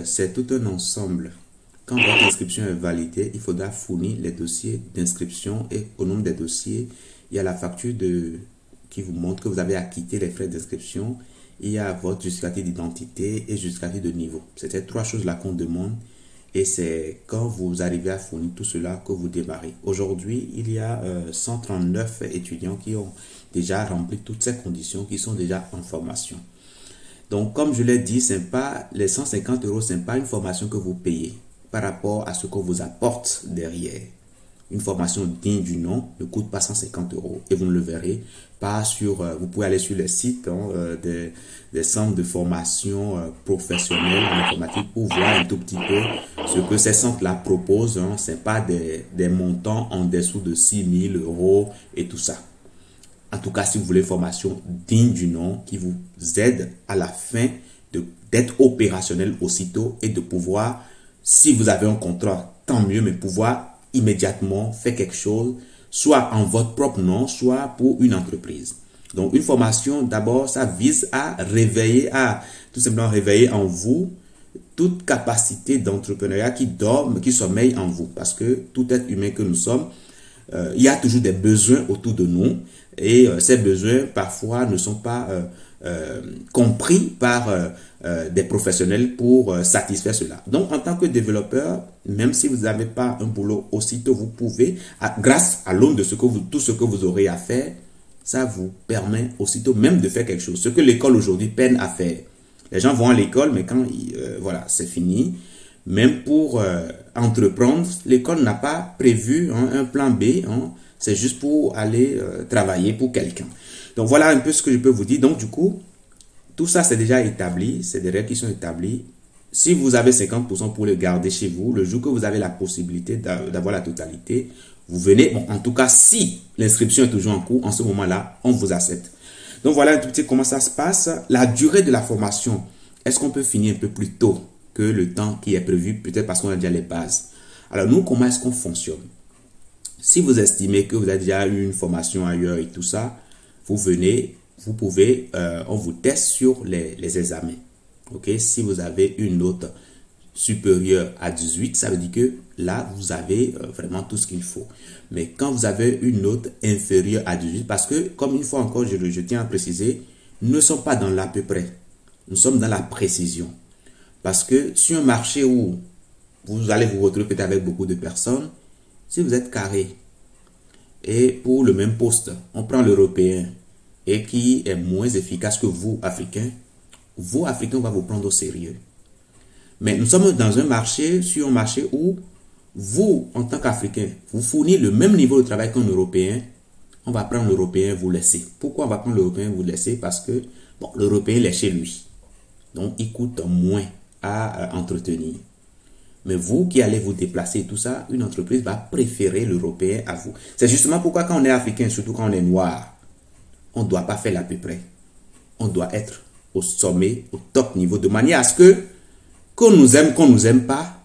C'est tout un ensemble. Quand votre inscription est validée, il faudra fournir les dossiers d'inscription et au nombre des dossiers, il y a la facture qui vous montre que vous avez acquitté les frais d'inscription. Il y a votre justificatif d'identité et justificatif de niveau. C'est ces 3 choses-là qu'on demande et c'est quand vous arrivez à fournir tout cela que vous démarrez. Aujourd'hui, il y a 139 étudiants qui ont déjà rempli toutes ces conditions, qui sont déjà en formation. Donc, comme je l'ai dit, c'est pas les 150 €, ce n'est pas une formation que vous payez par rapport à ce qu'on vous apporte derrière. Une formation digne du nom ne coûte pas 150 € et vous ne le verrez pas sur, vous pouvez aller sur les sites des centres de formation professionnelle en informatique pour voir un tout petit peu ce que ces centres-là proposent. Ce n'est pas des montants en dessous de 6 000 € et tout ça. En tout cas, si vous voulez une formation digne du nom qui vous aide à la fin d'être opérationnel aussitôt et de pouvoir, si vous avez un contrat, tant mieux, mais pouvoir immédiatement faire quelque chose, soit en votre propre nom, soit pour une entreprise. Donc, une formation, d'abord, ça vise à tout simplement réveiller en vous toute capacité d'entrepreneuriat qui sommeille en vous. Parce que tout être humain que nous sommes, il y a toujours des besoins autour de nous et ces besoins, parfois, ne sont pas compris par des professionnels pour satisfaire cela. Donc, en tant que développeur, même si vous n'avez pas un boulot, aussitôt vous pouvez, grâce à l'aune de tout ce que vous aurez à faire, ça vous permet aussitôt même de faire quelque chose. Ce que l'école aujourd'hui peine à faire. Les gens vont à l'école, mais quand voilà, c'est fini. Même pour entreprendre, l'école n'a pas prévu un plan B. C'est juste pour aller travailler pour quelqu'un. Donc, voilà un peu ce que je peux vous dire. Donc, du coup, tout ça, c'est déjà établi. C'est des règles qui sont établies. Si vous avez 50% pour le garder chez vous, le jour que vous avez la possibilité d'avoir la totalité, vous venez. Bon, en tout cas, si l'inscription est toujours en cours, en ce moment-là, on vous accepte. Donc, voilà un tout petit comment ça se passe. La durée de la formation, est-ce qu'on peut finir un peu plus tôt? que le temps qui est prévu, peut-être parce qu'on a déjà les bases. Alors nous, comment est-ce qu'on fonctionne? Si vous estimez que vous avez déjà eu une formation ailleurs et tout ça, vous venez, vous pouvez, on vous teste sur les examens. Ok? Si vous avez une note supérieure à 18, ça veut dire que là, vous avez vraiment tout ce qu'il faut. Mais quand vous avez une note inférieure à 18, parce que, comme une fois encore, je tiens à préciser, nous ne sommes pas dans l'à peu près. Nous sommes dans la précision. Parce que sur un marché où vous allez vous retrouver peut-être avec beaucoup de personnes, si vous êtes carré et pour le même poste, on prend l'européen et qui est moins efficace que vous, Africains, on va vous prendre au sérieux. Mais nous sommes dans un marché, sur un marché où vous, en tant qu'Africain, vous fournissez le même niveau de travail qu'un Européen. On va prendre l'Européen, vous laisser. Pourquoi on va prendre l'Européen, vous laisser? Parce que bon, l'Européen, il est chez lui. Donc, il coûte moins à entretenir. Mais vous qui allez vous déplacer et tout ça, une entreprise va préférer l'Européen à vous. C'est justement pourquoi quand on est Africain, surtout quand on est noir, on ne doit pas faire l'à peu près. On doit être au sommet, au top niveau, de manière à ce que qu'on nous aime pas,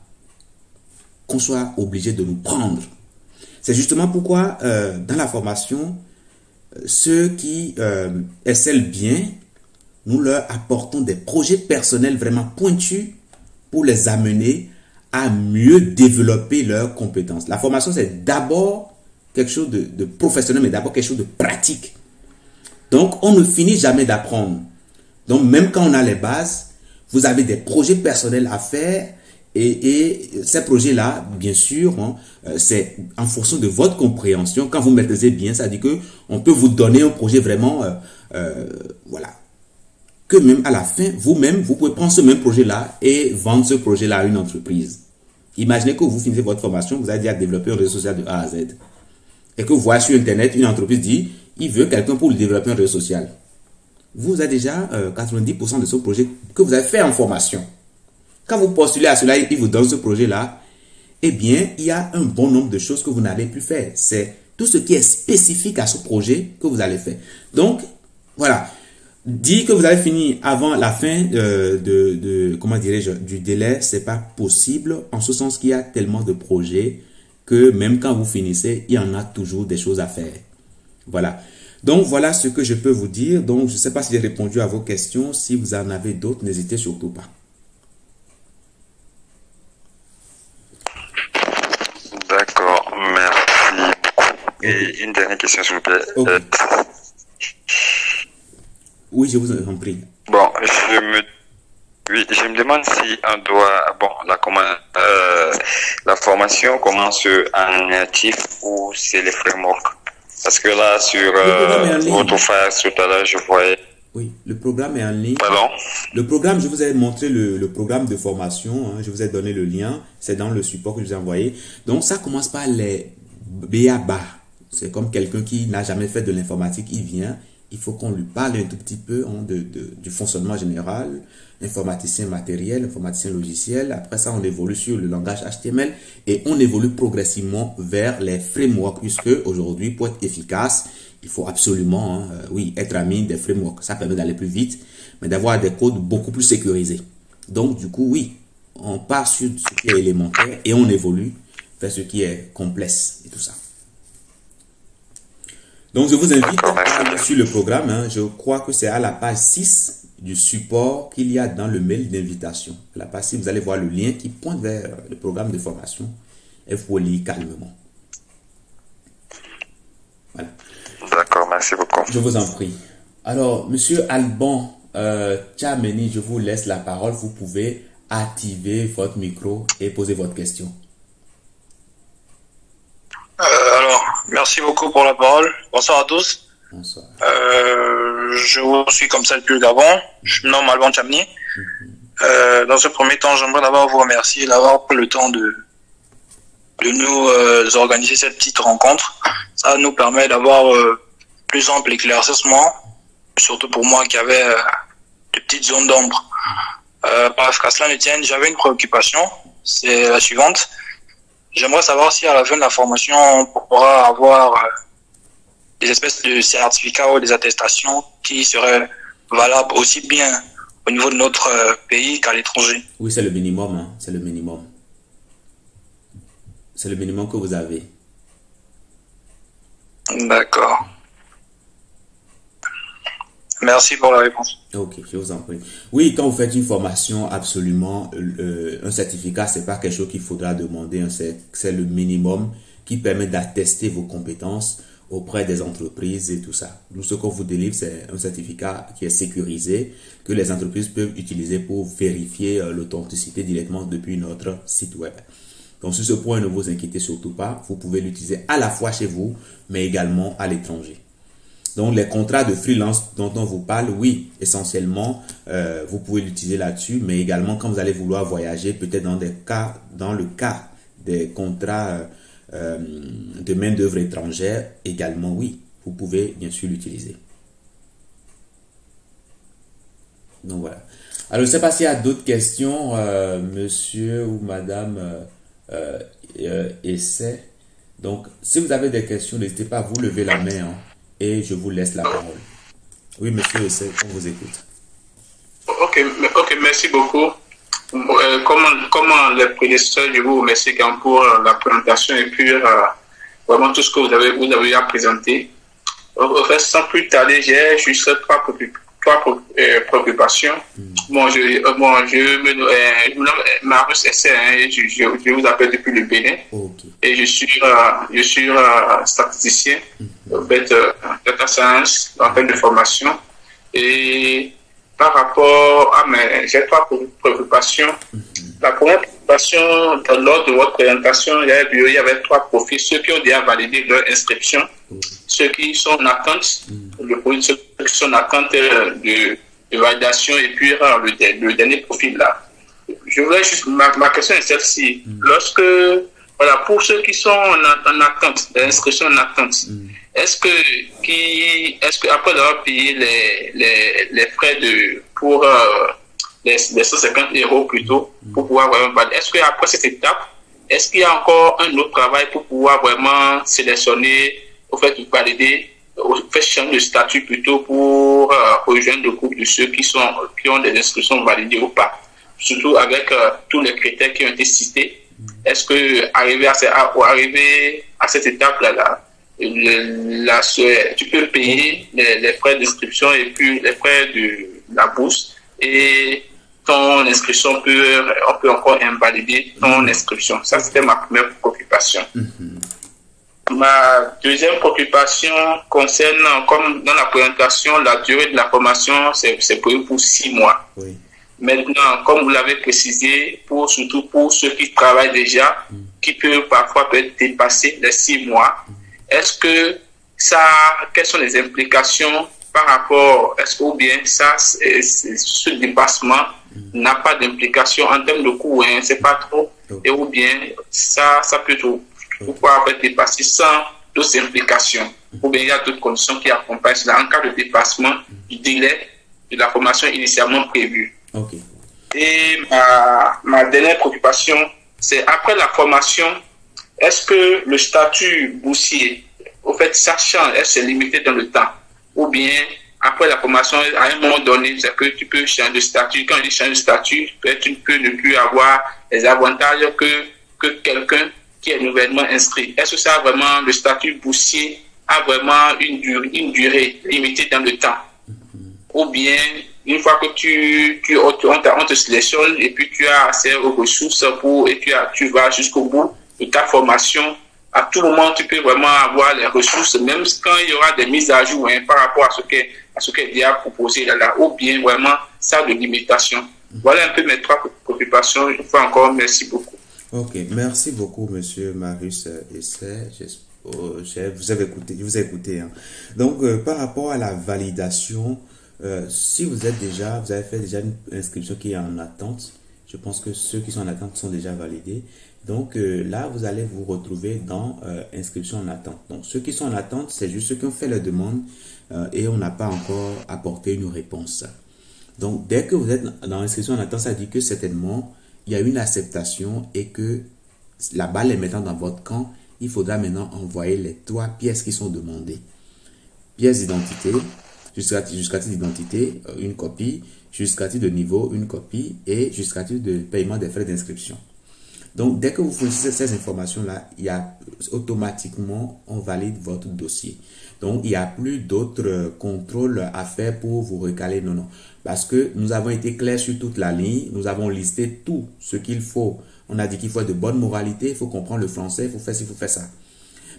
qu'on soit obligé de nous prendre. C'est justement pourquoi dans la formation, ceux qui excellent bien, nous leur apportons des projets personnels vraiment pointus pour les amener à mieux développer leurs compétences. La formation, c'est d'abord quelque chose de professionnel, mais d'abord quelque chose de pratique. Donc, on ne finit jamais d'apprendre. Donc, même quand on a les bases, vous avez des projets personnels à faire et ces projets-là, bien sûr, hein, c'est en fonction de votre compréhension. Quand vous maîtrisez bien, ça dit que on peut vous donner un projet vraiment, voilà, que même à la fin, vous-même, vous pouvez prendre ce même projet-là et vendre ce projet-là à une entreprise. Imaginez que vous finissez votre formation, vous avez déjà développé un réseau social de A à Z. Et que vous voyez sur Internet, une entreprise dit, il veut quelqu'un pour lui développer un réseau social. Vous avez déjà 90% de ce projet que vous avez fait en formation. Quand vous postulez à cela, il vous donne ce projet-là, eh bien, il y a un bon nombre de choses que vous n'allez plus faire. C'est tout ce qui est spécifique à ce projet que vous allez faire. Donc, voilà. Dire que vous avez fini avant la fin comment dirais-je, du délai, c'est pas possible, en ce sens qu'il y a tellement de projets que même quand vous finissez, il y en a toujours des choses à faire. Voilà. Donc, voilà ce que je peux vous dire. Donc, je ne sais pas si j'ai répondu à vos questions. Si vous en avez d'autres, n'hésitez surtout pas. D'accord, merci beaucoup. Et une dernière question, s'il vous plaît. Okay. Oui, je vous en prie. Bon, je me demande si on doit, bon, la formation commence en natif ou c'est les frameworks. Parce que là, sur votre face tout à l'heure, je voyais... Oui, le programme est en ligne. Pardon? Le programme, je vous ai montré le programme de formation. Hein, je vous ai donné le lien. C'est dans le support que je vous ai envoyé. Donc, ça commence par les B.A.B.A. C'est comme quelqu'un qui n'a jamais fait de l'informatique. Il vient, il faut qu'on lui parle un tout petit peu hein, du fonctionnement général. Informaticien matériel, informaticien logiciel. Après ça, on évolue sur le langage HTML et on évolue progressivement vers les frameworks puisque aujourd'hui, pour être efficace, il faut absolument, oui, être ami des frameworks. Ça permet d'aller plus vite, mais d'avoir des codes beaucoup plus sécurisés. Donc, du coup, oui, on part sur ce qui est élémentaire et on évolue vers ce qui est complexe et tout ça. Donc, je vous invite à aller sur le programme. Hein. Je crois que c'est à la page 6 du support qu'il y a dans le mail d'invitation. La page 6, vous allez voir le lien qui pointe vers le programme de formation et vous lire calmement. Voilà. D'accord, merci beaucoup. Je vous en prie. Alors, Monsieur Alban Tchameni, je vous laisse la parole. Vous pouvez activer votre micro et poser votre question. Alors, merci beaucoup pour la parole. Bonsoir à tous. Bonsoir. Je vous suis comme ça depuis le Gabon. Je me nomme Alban Tchameni. Dans ce premier temps, j'aimerais d'abord vous remercier d'avoir pris le temps de nous organiser cette petite rencontre. Ça nous permet d'avoir plus ample éclaircissement, surtout pour moi qui avait de petites zones d'ombre. Parce qu'à cela ne tienne, j'avais une préoccupation, c'est la suivante. J'aimerais savoir si à la fin de la formation, on pourra avoir des espèces de certificats ou des attestations qui seraient valables aussi bien au niveau de notre pays qu'à l'étranger. Oui, c'est le minimum, hein. C'est le minimum. C'est le minimum que vous avez. D'accord. Merci pour la réponse. Ok, je vous en prie. Oui, quand vous faites une formation, absolument, un certificat, c'est pas quelque chose qu'il faudra demander. C'est le minimum qui permet d'attester vos compétences auprès des entreprises et tout ça. Nous, ce qu'on vous délivre, c'est un certificat qui est sécurisé, que les entreprises peuvent utiliser pour vérifier l'authenticité directement depuis notre site web. Donc, sur ce point, ne vous inquiétez surtout pas. Vous pouvez l'utiliser à la fois chez vous, mais également à l'étranger. Donc, les contrats de freelance dont on vous parle, oui, essentiellement, vous pouvez l'utiliser là-dessus, mais également quand vous allez vouloir voyager, peut-être dans le cas des contrats de main-d'œuvre étrangère, également, oui, vous pouvez bien sûr l'utiliser. Donc, voilà. Alors, je ne sais pas s'il y a d'autres questions, monsieur ou madame Essai. Donc, si vous avez des questions, n'hésitez pas à vous lever la main, hein, et je vous laisse la parole. Oui, monsieur Essai, on vous écoute. Ok, merci beaucoup. Comme les prédécesseurs, je vous remercie pour la présentation et puis vraiment tout ce que vous avez à présenter. En fait, sans plus tarder, j'ai juste trois préoccupations. Bon, je me nomme Marius Essai, je vous appelle depuis le Bénin. Okay. Et je suis statisticien, en fait, data science, en fait de formation. Et par rapport à j'ai trois préoccupations. La première préoccupation, lors de votre présentation, il y avait trois profils, ceux qui ont déjà validé leur inscription, ceux qui sont en attente, ceux qui sont en attente de validation, et puis le dernier profil là. Je voulais juste, ma question est celle-ci. Voilà, pour ceux qui sont en attente, l'inscription en attente, est-ce que après avoir payé les frais pour les 150 € plutôt, pour pouvoir vraiment valider, est-ce qu'après cette étape, est-ce qu'il y a encore un autre travail pour pouvoir vraiment sélectionner, au fait de valider, au fait changer de statut plutôt pour rejoindre le groupe de ceux qui ont des inscriptions validées ou pas, surtout avec tous les critères qui ont été cités? Est-ce que arriver à cette étape-là, tu peux payer les frais d'inscription et puis les frais de la bourse, et ton inscription on peut encore invalider ton inscription. Ça, c'était ma première préoccupation. Ma deuxième préoccupation concerne, comme dans la présentation, la durée de la formation, c'est prévu pour 6 mois. Oui. Maintenant, comme vous l'avez précisé, surtout pour ceux qui travaillent déjà, qui peuvent parfois dépasser les 6 mois, quelles sont les implications par rapport, ou bien ce dépassement n'a pas d'implication en termes de coût, hein, c'est pas trop, et ou bien ça peut pouvoir être dépassé sans d'autres implications, ou bien il y a d'autres conditions qui accompagnent cela en cas de dépassement du délai de la formation initialement prévue. Okay. Et ma dernière préoccupation, c'est après la formation, est-ce que le statut boursier, au fait, ça change, est-ce que c'est limité dans le temps? Ou bien, après la formation, à un moment donné, c'est que tu peux changer de statut. Quand tu changes de statut, tu peux ne plus avoir les avantages que quelqu'un qui est nouvellement inscrit. Est-ce que ça a vraiment, le statut boursier a vraiment une durée limitée dans le temps? Ou bien, une fois que on te sélectionne et puis tu as accès aux ressources et tu vas jusqu'au bout de ta formation, à tout moment tu peux vraiment avoir les ressources, même quand il y aura des mises à jour, hein, par rapport à ce qui est déjà proposé là, ou bien vraiment ça de limitation. Voilà un peu mes trois préoccupations. Une fois encore, merci beaucoup. Ok, merci beaucoup, monsieur Marius Essai. Je vous ai écouté. Hein. Donc, par rapport à la validation, si vous avez fait déjà une inscription qui est en attente, je pense que ceux qui sont en attente sont déjà validés. Donc là, vous allez vous retrouver dans inscription en attente. Donc ceux qui sont en attente, c'est juste ceux qui ont fait la demande et on n'a pas encore apporté une réponse. Donc dès que vous êtes dans l'inscription en attente, ça dit que certainement il y a une acceptation et que la balle est maintenant dans votre camp. Il faudra maintenant envoyer les 3 pièces qui sont demandées. Pièce d'identité, jusqu'à titre d'identité, une copie, justificatif de niveau, une copie, et justificatif de paiement des frais d'inscription. Donc, dès que vous fournissez ces informations-là, automatiquement, on valide votre dossier. Donc, il n'y a plus d'autres contrôles à faire pour vous recaler. Non, non. Parce que nous avons été clairs sur toute la ligne. Nous avons listé tout ce qu'il faut. On a dit qu'il faut de bonne moralité, il faut comprendre le français, il faut faire ci, il faut faire ça.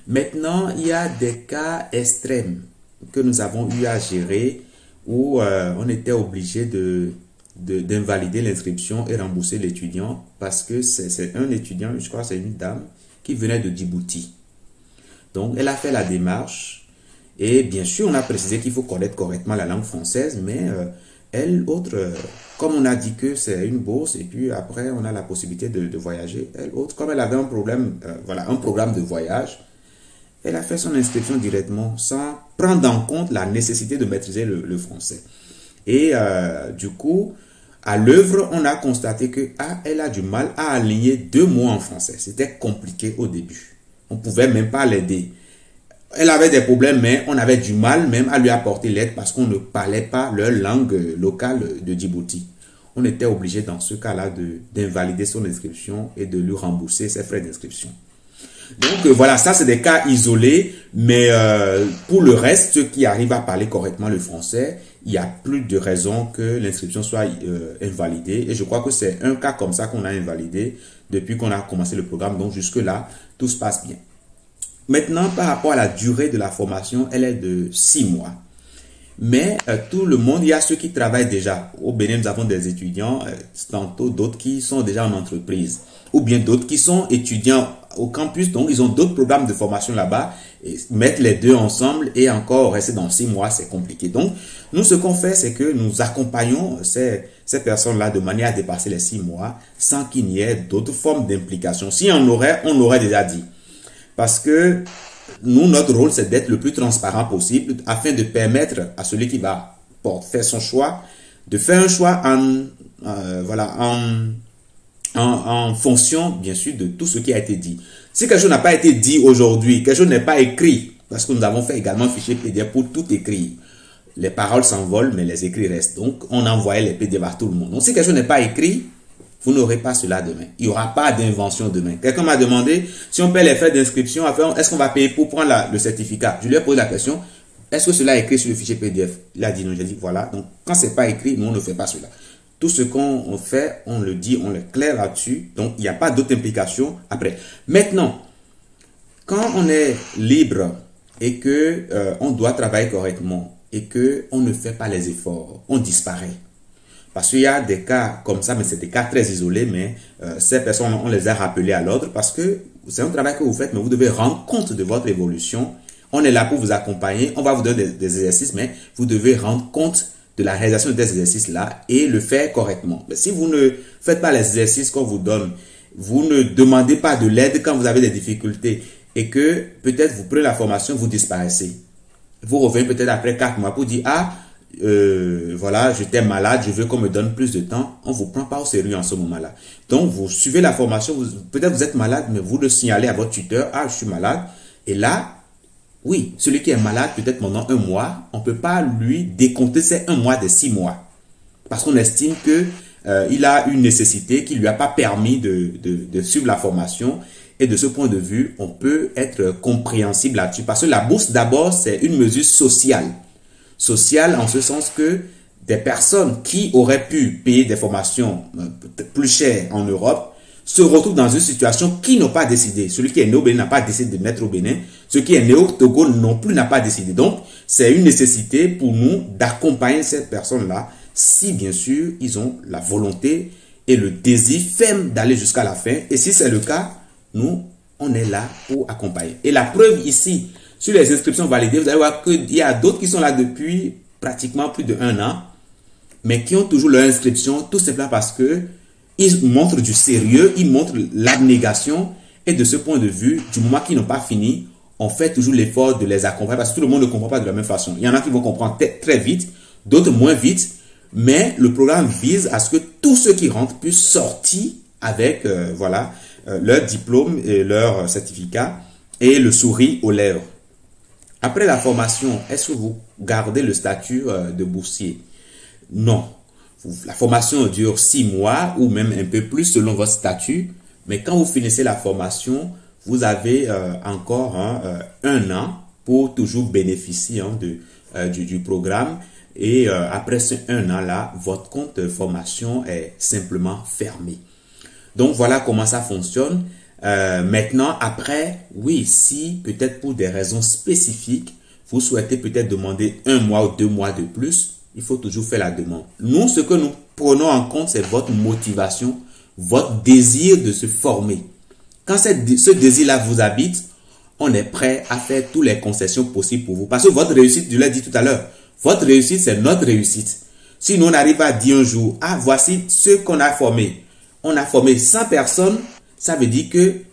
Maintenant, il y a des cas extrêmes que nous avons eu à gérer où on était obligé d'invalider l'inscription et rembourser l'étudiant parce que c'est un étudiant, je crois que c'est une dame qui venait de Djibouti. Donc, elle a fait la démarche et bien sûr, on a précisé qu'il faut connaître correctement la langue française, mais comme on a dit que c'est une bourse et puis après, on a la possibilité de voyager, comme elle avait un problème, un programme de voyage, elle a fait son inscription directement sans prendre en compte la nécessité de maîtriser le français. Et du coup, à l'œuvre, on a constaté que elle a du mal à aligner 2 mots en français. C'était compliqué au début. On ne pouvait même pas l'aider. Elle avait des problèmes, mais on avait du mal même à lui apporter l'aide parce qu'on ne parlait pas leur langue locale de Djibouti. On était obligé dans ce cas-là d'invalider son inscription et de lui rembourser ses frais d'inscription. Donc voilà, ça c'est des cas isolés, mais pour le reste, ceux qui arrivent à parler correctement le français, il n'y a plus de raison que l'inscription soit invalidée. Et je crois que c'est un cas comme ça qu'on a invalidé depuis qu'on a commencé le programme. Donc jusque-là, tout se passe bien. Maintenant, par rapport à la durée de la formation, elle est de 6 mois. Mais tout le monde, il y a ceux qui travaillent déjà. Au Bénin, nous avons des étudiants, tantôt d'autres qui sont déjà en entreprise. Ou bien d'autres qui sont étudiants au campus, donc ils ont d'autres programmes de formation là-bas. Et mettre les deux ensemble et encore rester dans 6 mois, c'est compliqué. Donc, nous, ce qu'on fait, c'est que nous accompagnons ces personnes-là de manière à dépasser les 6 mois sans qu'il n'y ait d'autres formes d'implication. Si on aurait déjà dit. Parce que nous, notre rôle, c'est d'être le plus transparent possible afin de permettre à celui qui va faire son choix, de faire un choix en fonction, bien sûr, de tout ce qui a été dit. Si quelque chose n'a pas été dit aujourd'hui, quelque chose n'est pas écrit, parce que nous avons fait également un fichier PDF pour tout écrire. Les paroles s'envolent, mais les écrits restent. Donc, on envoyait les PDF à tout le monde. Donc, si quelque chose n'est pas écrit, vous n'aurez pas cela demain. Il n'y aura pas d'invention demain. Quelqu'un m'a demandé si on paie les frais d'inscription, est-ce qu'on va payer pour prendre le certificat? Je lui ai posé la question, est-ce que cela est écrit sur le fichier PDF? Il a dit non. J'ai dit voilà. Donc, quand ce n'est pas écrit, nous, on ne fait pas cela. Tout ce qu'on fait, on le dit, on est clair là-dessus. Donc, il n'y a pas d'autres implications après. Maintenant, quand on est libre et que on doit travailler correctement et que on ne fait pas les efforts, on disparaît. Parce qu'il y a des cas comme ça, mais c'est des cas très isolés, mais ces personnes, on les a rappelés à l'ordre parce que c'est un travail que vous faites, mais vous devez rendre compte de votre évolution. On est là pour vous accompagner, on va vous donner des exercices, mais vous devez rendre compte de la réalisation de ces exercices-là et le faire correctement. Mais si vous ne faites pas les exercices qu'on vous donne, vous ne demandez pas de l'aide quand vous avez des difficultés et que peut-être vous prenez la formation, vous disparaissez. Vous revenez peut-être après 4 mois pour dire « Ah, voilà, j'étais malade, je veux qu'on me donne plus de temps. » On ne vous prend pas au sérieux en ce moment-là. Donc, vous suivez la formation, peut-être vous êtes malade, mais vous le signalez à votre tuteur « Ah, je suis malade. » Et là, oui, celui qui est malade, peut-être pendant 1 mois, on ne peut pas lui décompter ces 1 mois des 6 mois. Parce qu'on estime que il a une nécessité qui ne lui a pas permis de suivre la formation. Et de ce point de vue, on peut être compréhensible là-dessus. Parce que la bourse, d'abord, c'est une mesure sociale. Sociale en ce sens que des personnes qui auraient pu payer des formations plus chères en Europe se retrouvent dans une situation qui n'ont pas décidé. Celui qui est né au Bénin n'a pas décidé de naître au Bénin. Celui qui est né au Togo non plus n'a pas décidé. Donc, c'est une nécessité pour nous d'accompagner ces personnes-là si, bien sûr, ils ont la volonté et le désir ferme d'aller jusqu'à la fin. Et si c'est le cas, nous, on est là pour accompagner. Et la preuve ici, sur les inscriptions validées, vous allez voir qu'il y a d'autres qui sont là depuis pratiquement plus de 1 an, mais qui ont toujours leur inscription, tout simplement parce que ils montrent du sérieux, ils montrent l'abnégation. Et de ce point de vue, du moment qu'ils n'ont pas fini, on fait toujours l'effort de les accompagner parce que tout le monde ne comprend pas de la même façon. Il y en a qui vont comprendre très vite, d'autres moins vite, mais le programme vise à ce que tous ceux qui rentrent puissent sortir avec leur diplôme et leur certificat et le sourire aux lèvres. Après la formation, est-ce que vous gardez le statut de boursier? Non. La formation dure 6 mois ou même un peu plus selon votre statut. Mais quand vous finissez la formation, vous avez encore un an pour toujours bénéficier du programme. Et après ce un an-là, votre compte de formation est simplement fermé. Donc, voilà comment ça fonctionne. Maintenant, après, oui, si peut-être pour des raisons spécifiques, vous souhaitez peut-être demander 1 mois ou 2 mois de plus, il faut toujours faire la demande. Nous, ce que nous prenons en compte, c'est votre motivation, votre désir de se former. Quand ce désir-là vous habite, on est prêt à faire toutes les concessions possibles pour vous. Parce que votre réussite, je l'ai dit tout à l'heure, votre réussite, c'est notre réussite. Si nous, on arrive à dire un jour, ah, voici ce qu'on a formé. On a formé 100 personnes, ça veut dire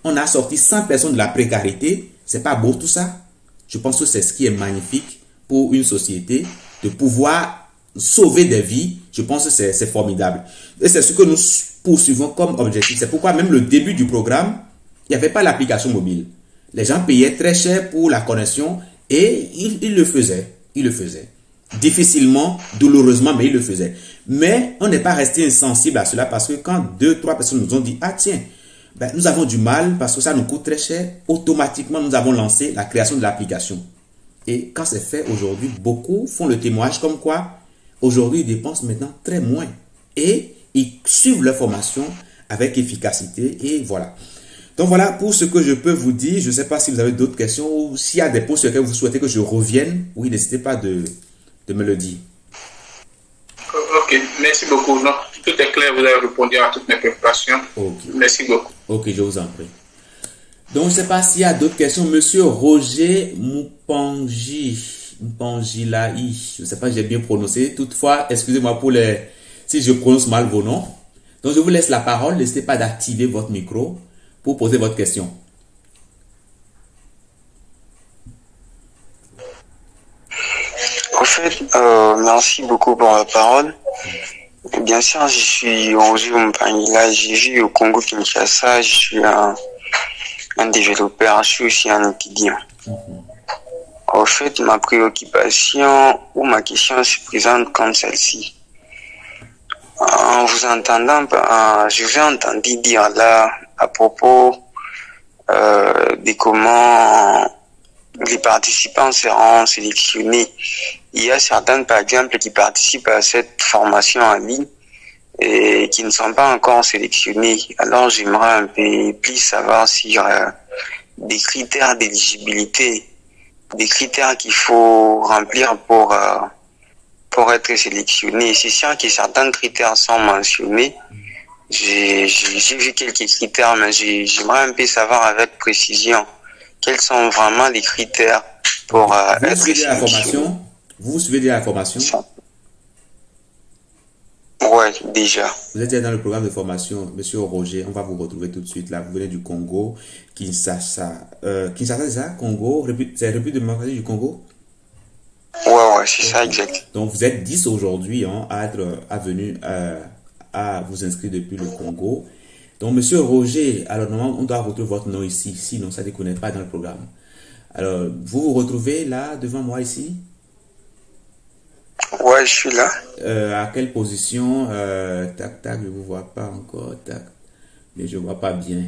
qu'on a sorti 100 personnes de la précarité. C'est pas beau tout ça? Je pense que c'est ce qui est magnifique pour une société, de pouvoir sauver des vies. Je pense que c'est formidable. Et c'est ce que nous poursuivons comme objectif. C'est pourquoi même le début du programme, il n'y avait pas l'application mobile. Les gens payaient très cher pour la connexion et ils le faisaient. Ils le faisaient. Difficilement, douloureusement, mais ils le faisaient. Mais on n'est pas resté insensible à cela parce que quand 2-3 personnes nous ont dit, ah tiens, ben, nous avons du mal parce que ça nous coûte très cher, automatiquement nous avons lancé la création de l'application. Et quand c'est fait aujourd'hui, beaucoup font le témoignage comme quoi aujourd'hui ils dépensent maintenant très moins. Et ils suivent leur formation avec efficacité et voilà. Donc voilà pour ce que je peux vous dire. Je ne sais pas si vous avez d'autres questions ou s'il y a des points sur lesquels vous souhaitez que je revienne. Oui, n'hésitez pas de me le dire. Ok, merci beaucoup. Non, tout est clair, vous avez répondu à toutes mes préoccupations. Okay. Merci beaucoup. Ok, je vous en prie. Donc, je ne sais pas s'il y a d'autres questions. Monsieur Roger Mpangilaï, je ne sais pas si j'ai bien prononcé. Toutefois, excusez-moi si je prononce mal vos noms. Donc, je vous laisse la parole. N'hésitez pas d'activer votre micro pour poser votre question. En fait, merci beaucoup pour la parole. Bien sûr, je suis Roger Mpangilaï, je vis au Congo-Kinshasa, je suis un développeur, je suis aussi un étudiant. En fait, ma préoccupation ou ma question se présente comme celle-ci. En vous entendant, je vous ai entendu dire là à propos de comment les participants seront sélectionnés. Il y a certains, par exemple, qui participent à cette formation en ligne et qui ne sont pas encore sélectionnés. Alors, j'aimerais un peu plus savoir sur des critères d'éligibilité, des critères qu'il faut remplir pour être sélectionné. C'est sûr que certains critères sont mentionnés. J'ai vu quelques critères, mais j'aimerais un peu savoir avec précision quels sont vraiment les critères pour être sélectionné. Vous suivez déjà la formation? Ouais, déjà. Vous êtes déjà dans le programme de formation, Monsieur Roger. On va vous retrouver tout de suite là. Vous venez du Congo, Kinshasa. Kinshasa, c'est ça? Congo? C'est la République démocratique du Congo? Ouais, c'est ça, exact. Donc, vous êtes 10 aujourd'hui à venir à vous inscrire depuis le Congo. Donc, Monsieur Roger, alors normalement, on doit retrouver votre nom ici. Sinon, ça ne déconne pas dans le programme. Alors, vous vous retrouvez là, devant moi ici? Ouais, je suis là. À quelle position? Tac, tac, je ne vous vois pas encore. Tac. Mais je ne vois pas bien.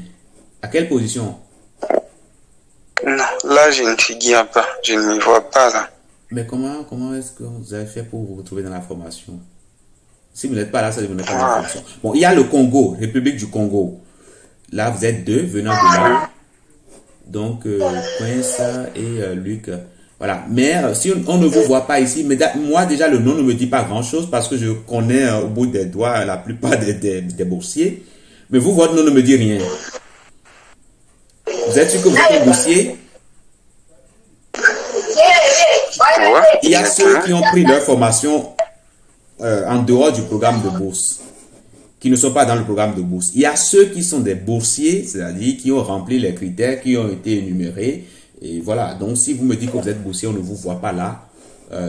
À quelle position? Non, là, je ne figure pas. Je ne me vois pas là. Mais comment est-ce que vous avez fait pour vous retrouver dans la formation? Si vous n'êtes pas là, ça veut dire que vous n'êtes pas dans la formation. Bon, il y a le Congo, République du Congo. Là, vous êtes deux venant de là. Donc, Quinça et Luc. Voilà. Mais si on ne vous voit pas ici, mais moi déjà le nom ne me dit pas grand-chose parce que je connais au bout des doigts la plupart des boursiers. Mais vous, votre nom ne me dit rien. Vous êtes sûr que vous êtes un boursier? Il y a ceux qui ont pris leur formation en dehors du programme de bourse, qui ne sont pas dans le programme de bourse. Il y a ceux qui sont des boursiers, c'est-à-dire qui ont rempli les critères qui ont été énumérés. Et voilà, donc si vous me dites que vous êtes boursier, on ne vous voit pas là,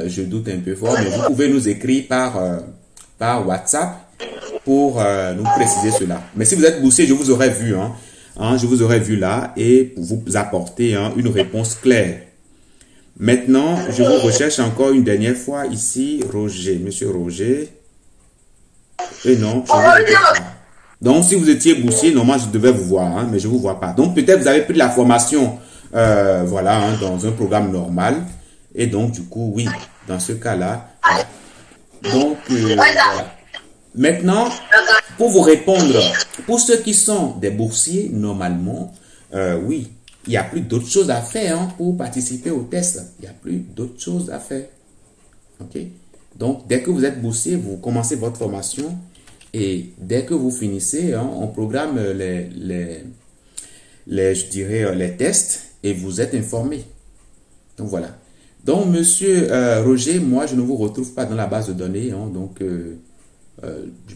je doute un peu fort, mais vous pouvez nous écrire par WhatsApp pour nous préciser cela. Mais si vous êtes boursier, je vous aurais vu, je vous aurais vu là et pour vous apporter une réponse claire. Maintenant, je vous recherche encore une dernière fois ici, Roger, Monsieur Roger. Et non, je ne vous retrouve pas. Donc, si vous étiez boursier, normalement, je devais vous voir, hein, mais je ne vous vois pas. Donc, peut-être vous avez pris de la formation, voilà, hein, dans un programme normal. Et donc, du coup, oui, dans ce cas-là. Donc, voilà. Maintenant, pour vous répondre, pour ceux qui sont des boursiers, normalement, oui, il n'y a plus d'autres choses à faire hein, pour participer au test. Il n'y a plus d'autres choses à faire. OK? Donc, dès que vous êtes boursier, vous commencez votre formation et dès que vous finissez, hein, on programme je dirais, les tests et vous êtes informé. Donc, voilà. Donc, monsieur Roger, moi, je ne vous retrouve pas dans la base de données. Hein, donc,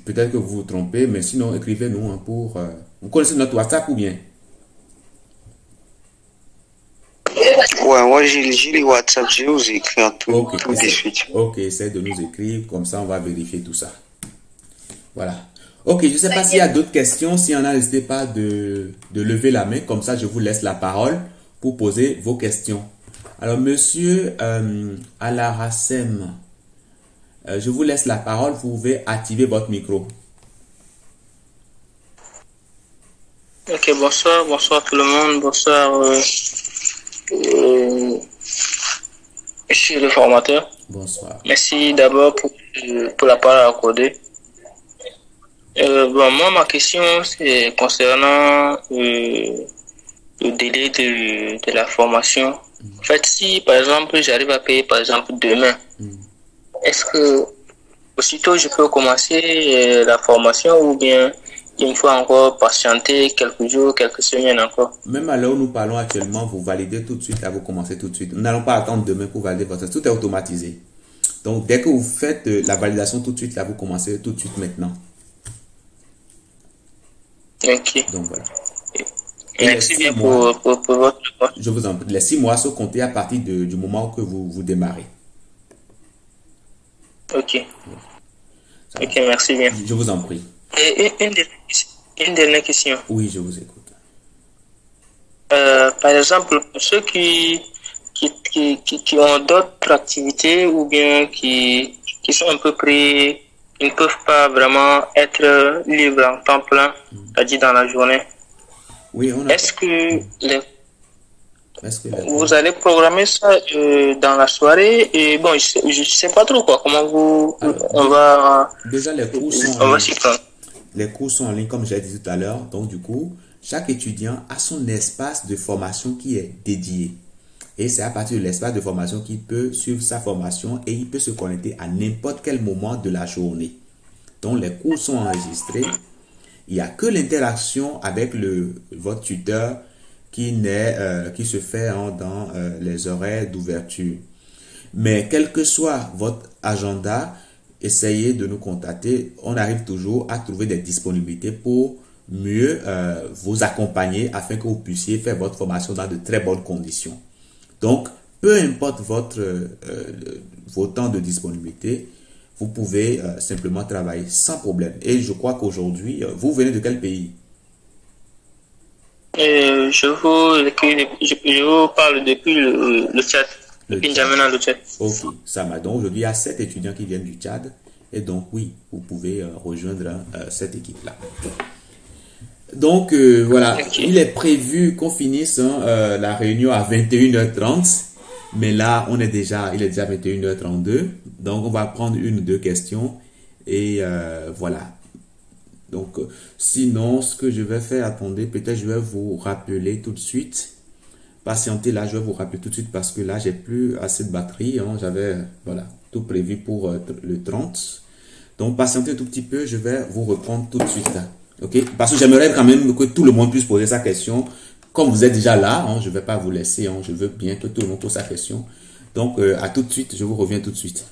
peut-être que vous vous trompez, mais sinon, écrivez-nous hein, pour... vous connaissez notre WhatsApp ou bien? Ouais, moi j'ai les WhatsApp, je vais vous écrire tout de suite. Ok, essayez de nous écrire, comme ça on va vérifier tout ça. Voilà. Ok, je ne sais pas s'il y a d'autres questions. S'il y en a, n'hésitez pas de lever la main, comme ça je vous laisse la parole pour poser vos questions. Alors, monsieur Alarassem, je vous laisse la parole, vous pouvez activer votre micro. Ok, bonsoir tout le monde, bonsoir monsieur le formateur. Bonsoir. Merci d'abord pour la parole accordée. Bon, moi, ma question, c'est concernant le délai de la formation. En fait, si, par exemple, j'arrive à payer, par exemple, demain, est-ce que aussitôt je peux commencer la formation ou bien il me faut encore patienter quelques jours, quelques semaines encore? Même à l'heure où nous parlons actuellement, vous validez tout de suite, là, vous commencez tout de suite. Nous n'allons pas attendre demain pour valider votre... Tout est automatisé. Donc, dès que vous faites la validation tout de suite, là, vous commencez tout de suite maintenant. Ok. Donc, voilà. Merci bien pour votre réponse. Je vous en prie. Les 6 mois sont comptés à partir du moment que vous démarrez. Ok. Ok, merci bien. Je vous en prie. Et une dernière question. Oui, je vous écoute. Par exemple, pour ceux qui ont d'autres activités ou bien qui sont un peu pris, ils ne peuvent pas vraiment être libres en temps plein, c'est-à-dire dans la journée. Oui, Est-ce que vous allez programmer ça dans la soirée? Et bon, je sais pas trop quoi. Comment on va... Déjà, les cours sont on va s'y prendre. Les cours sont en ligne, comme j'ai dit tout à l'heure. Donc, du coup, chaque étudiant a son espace de formation qui est dédié. Et c'est à partir de l'espace de formation qu'il peut suivre sa formation et il peut se connecter à n'importe quel moment de la journée. Donc, les cours sont enregistrés. Il n'y a que l'interaction avec votre tuteur qui se fait dans les horaires d'ouverture. Mais quel que soit votre agenda, essayez de nous contacter. On arrive toujours à trouver des disponibilités pour mieux vous accompagner afin que vous puissiez faire votre formation dans de très bonnes conditions. Donc, peu importe vos temps de disponibilité, vous pouvez simplement travailler sans problème. Et je crois qu'aujourd'hui, vous venez de quel pays? Je vous parle depuis le Tchad. Depuis N'Djamena, le Tchad. Ok, ça m'a. Donc aujourd'hui, il y a 7 étudiants qui viennent du Tchad. Et donc, oui, vous pouvez rejoindre cette équipe-là. Donc, voilà. Okay. Il est prévu qu'on finisse la réunion à 21h30. Mais là, il est déjà 21h32. Donc, on va prendre une ou deux questions. Et voilà. Donc, sinon, ce que je vais faire, attendez, peut-être je vais vous rappeler tout de suite. Patientez là, je vais vous rappeler tout de suite parce que là, j'ai plus assez de batterie. Hein. J'avais tout prévu pour le 30. Donc, patientez un tout petit peu, je vais vous reprendre tout de suite là. Ok? Parce que j'aimerais quand même que tout le monde puisse poser sa question. Comme vous êtes déjà là, hein, je ne vais pas vous laisser. Hein, je veux bien que tout le monde pose sa question. Donc, à tout de suite, je vous reviens tout de suite.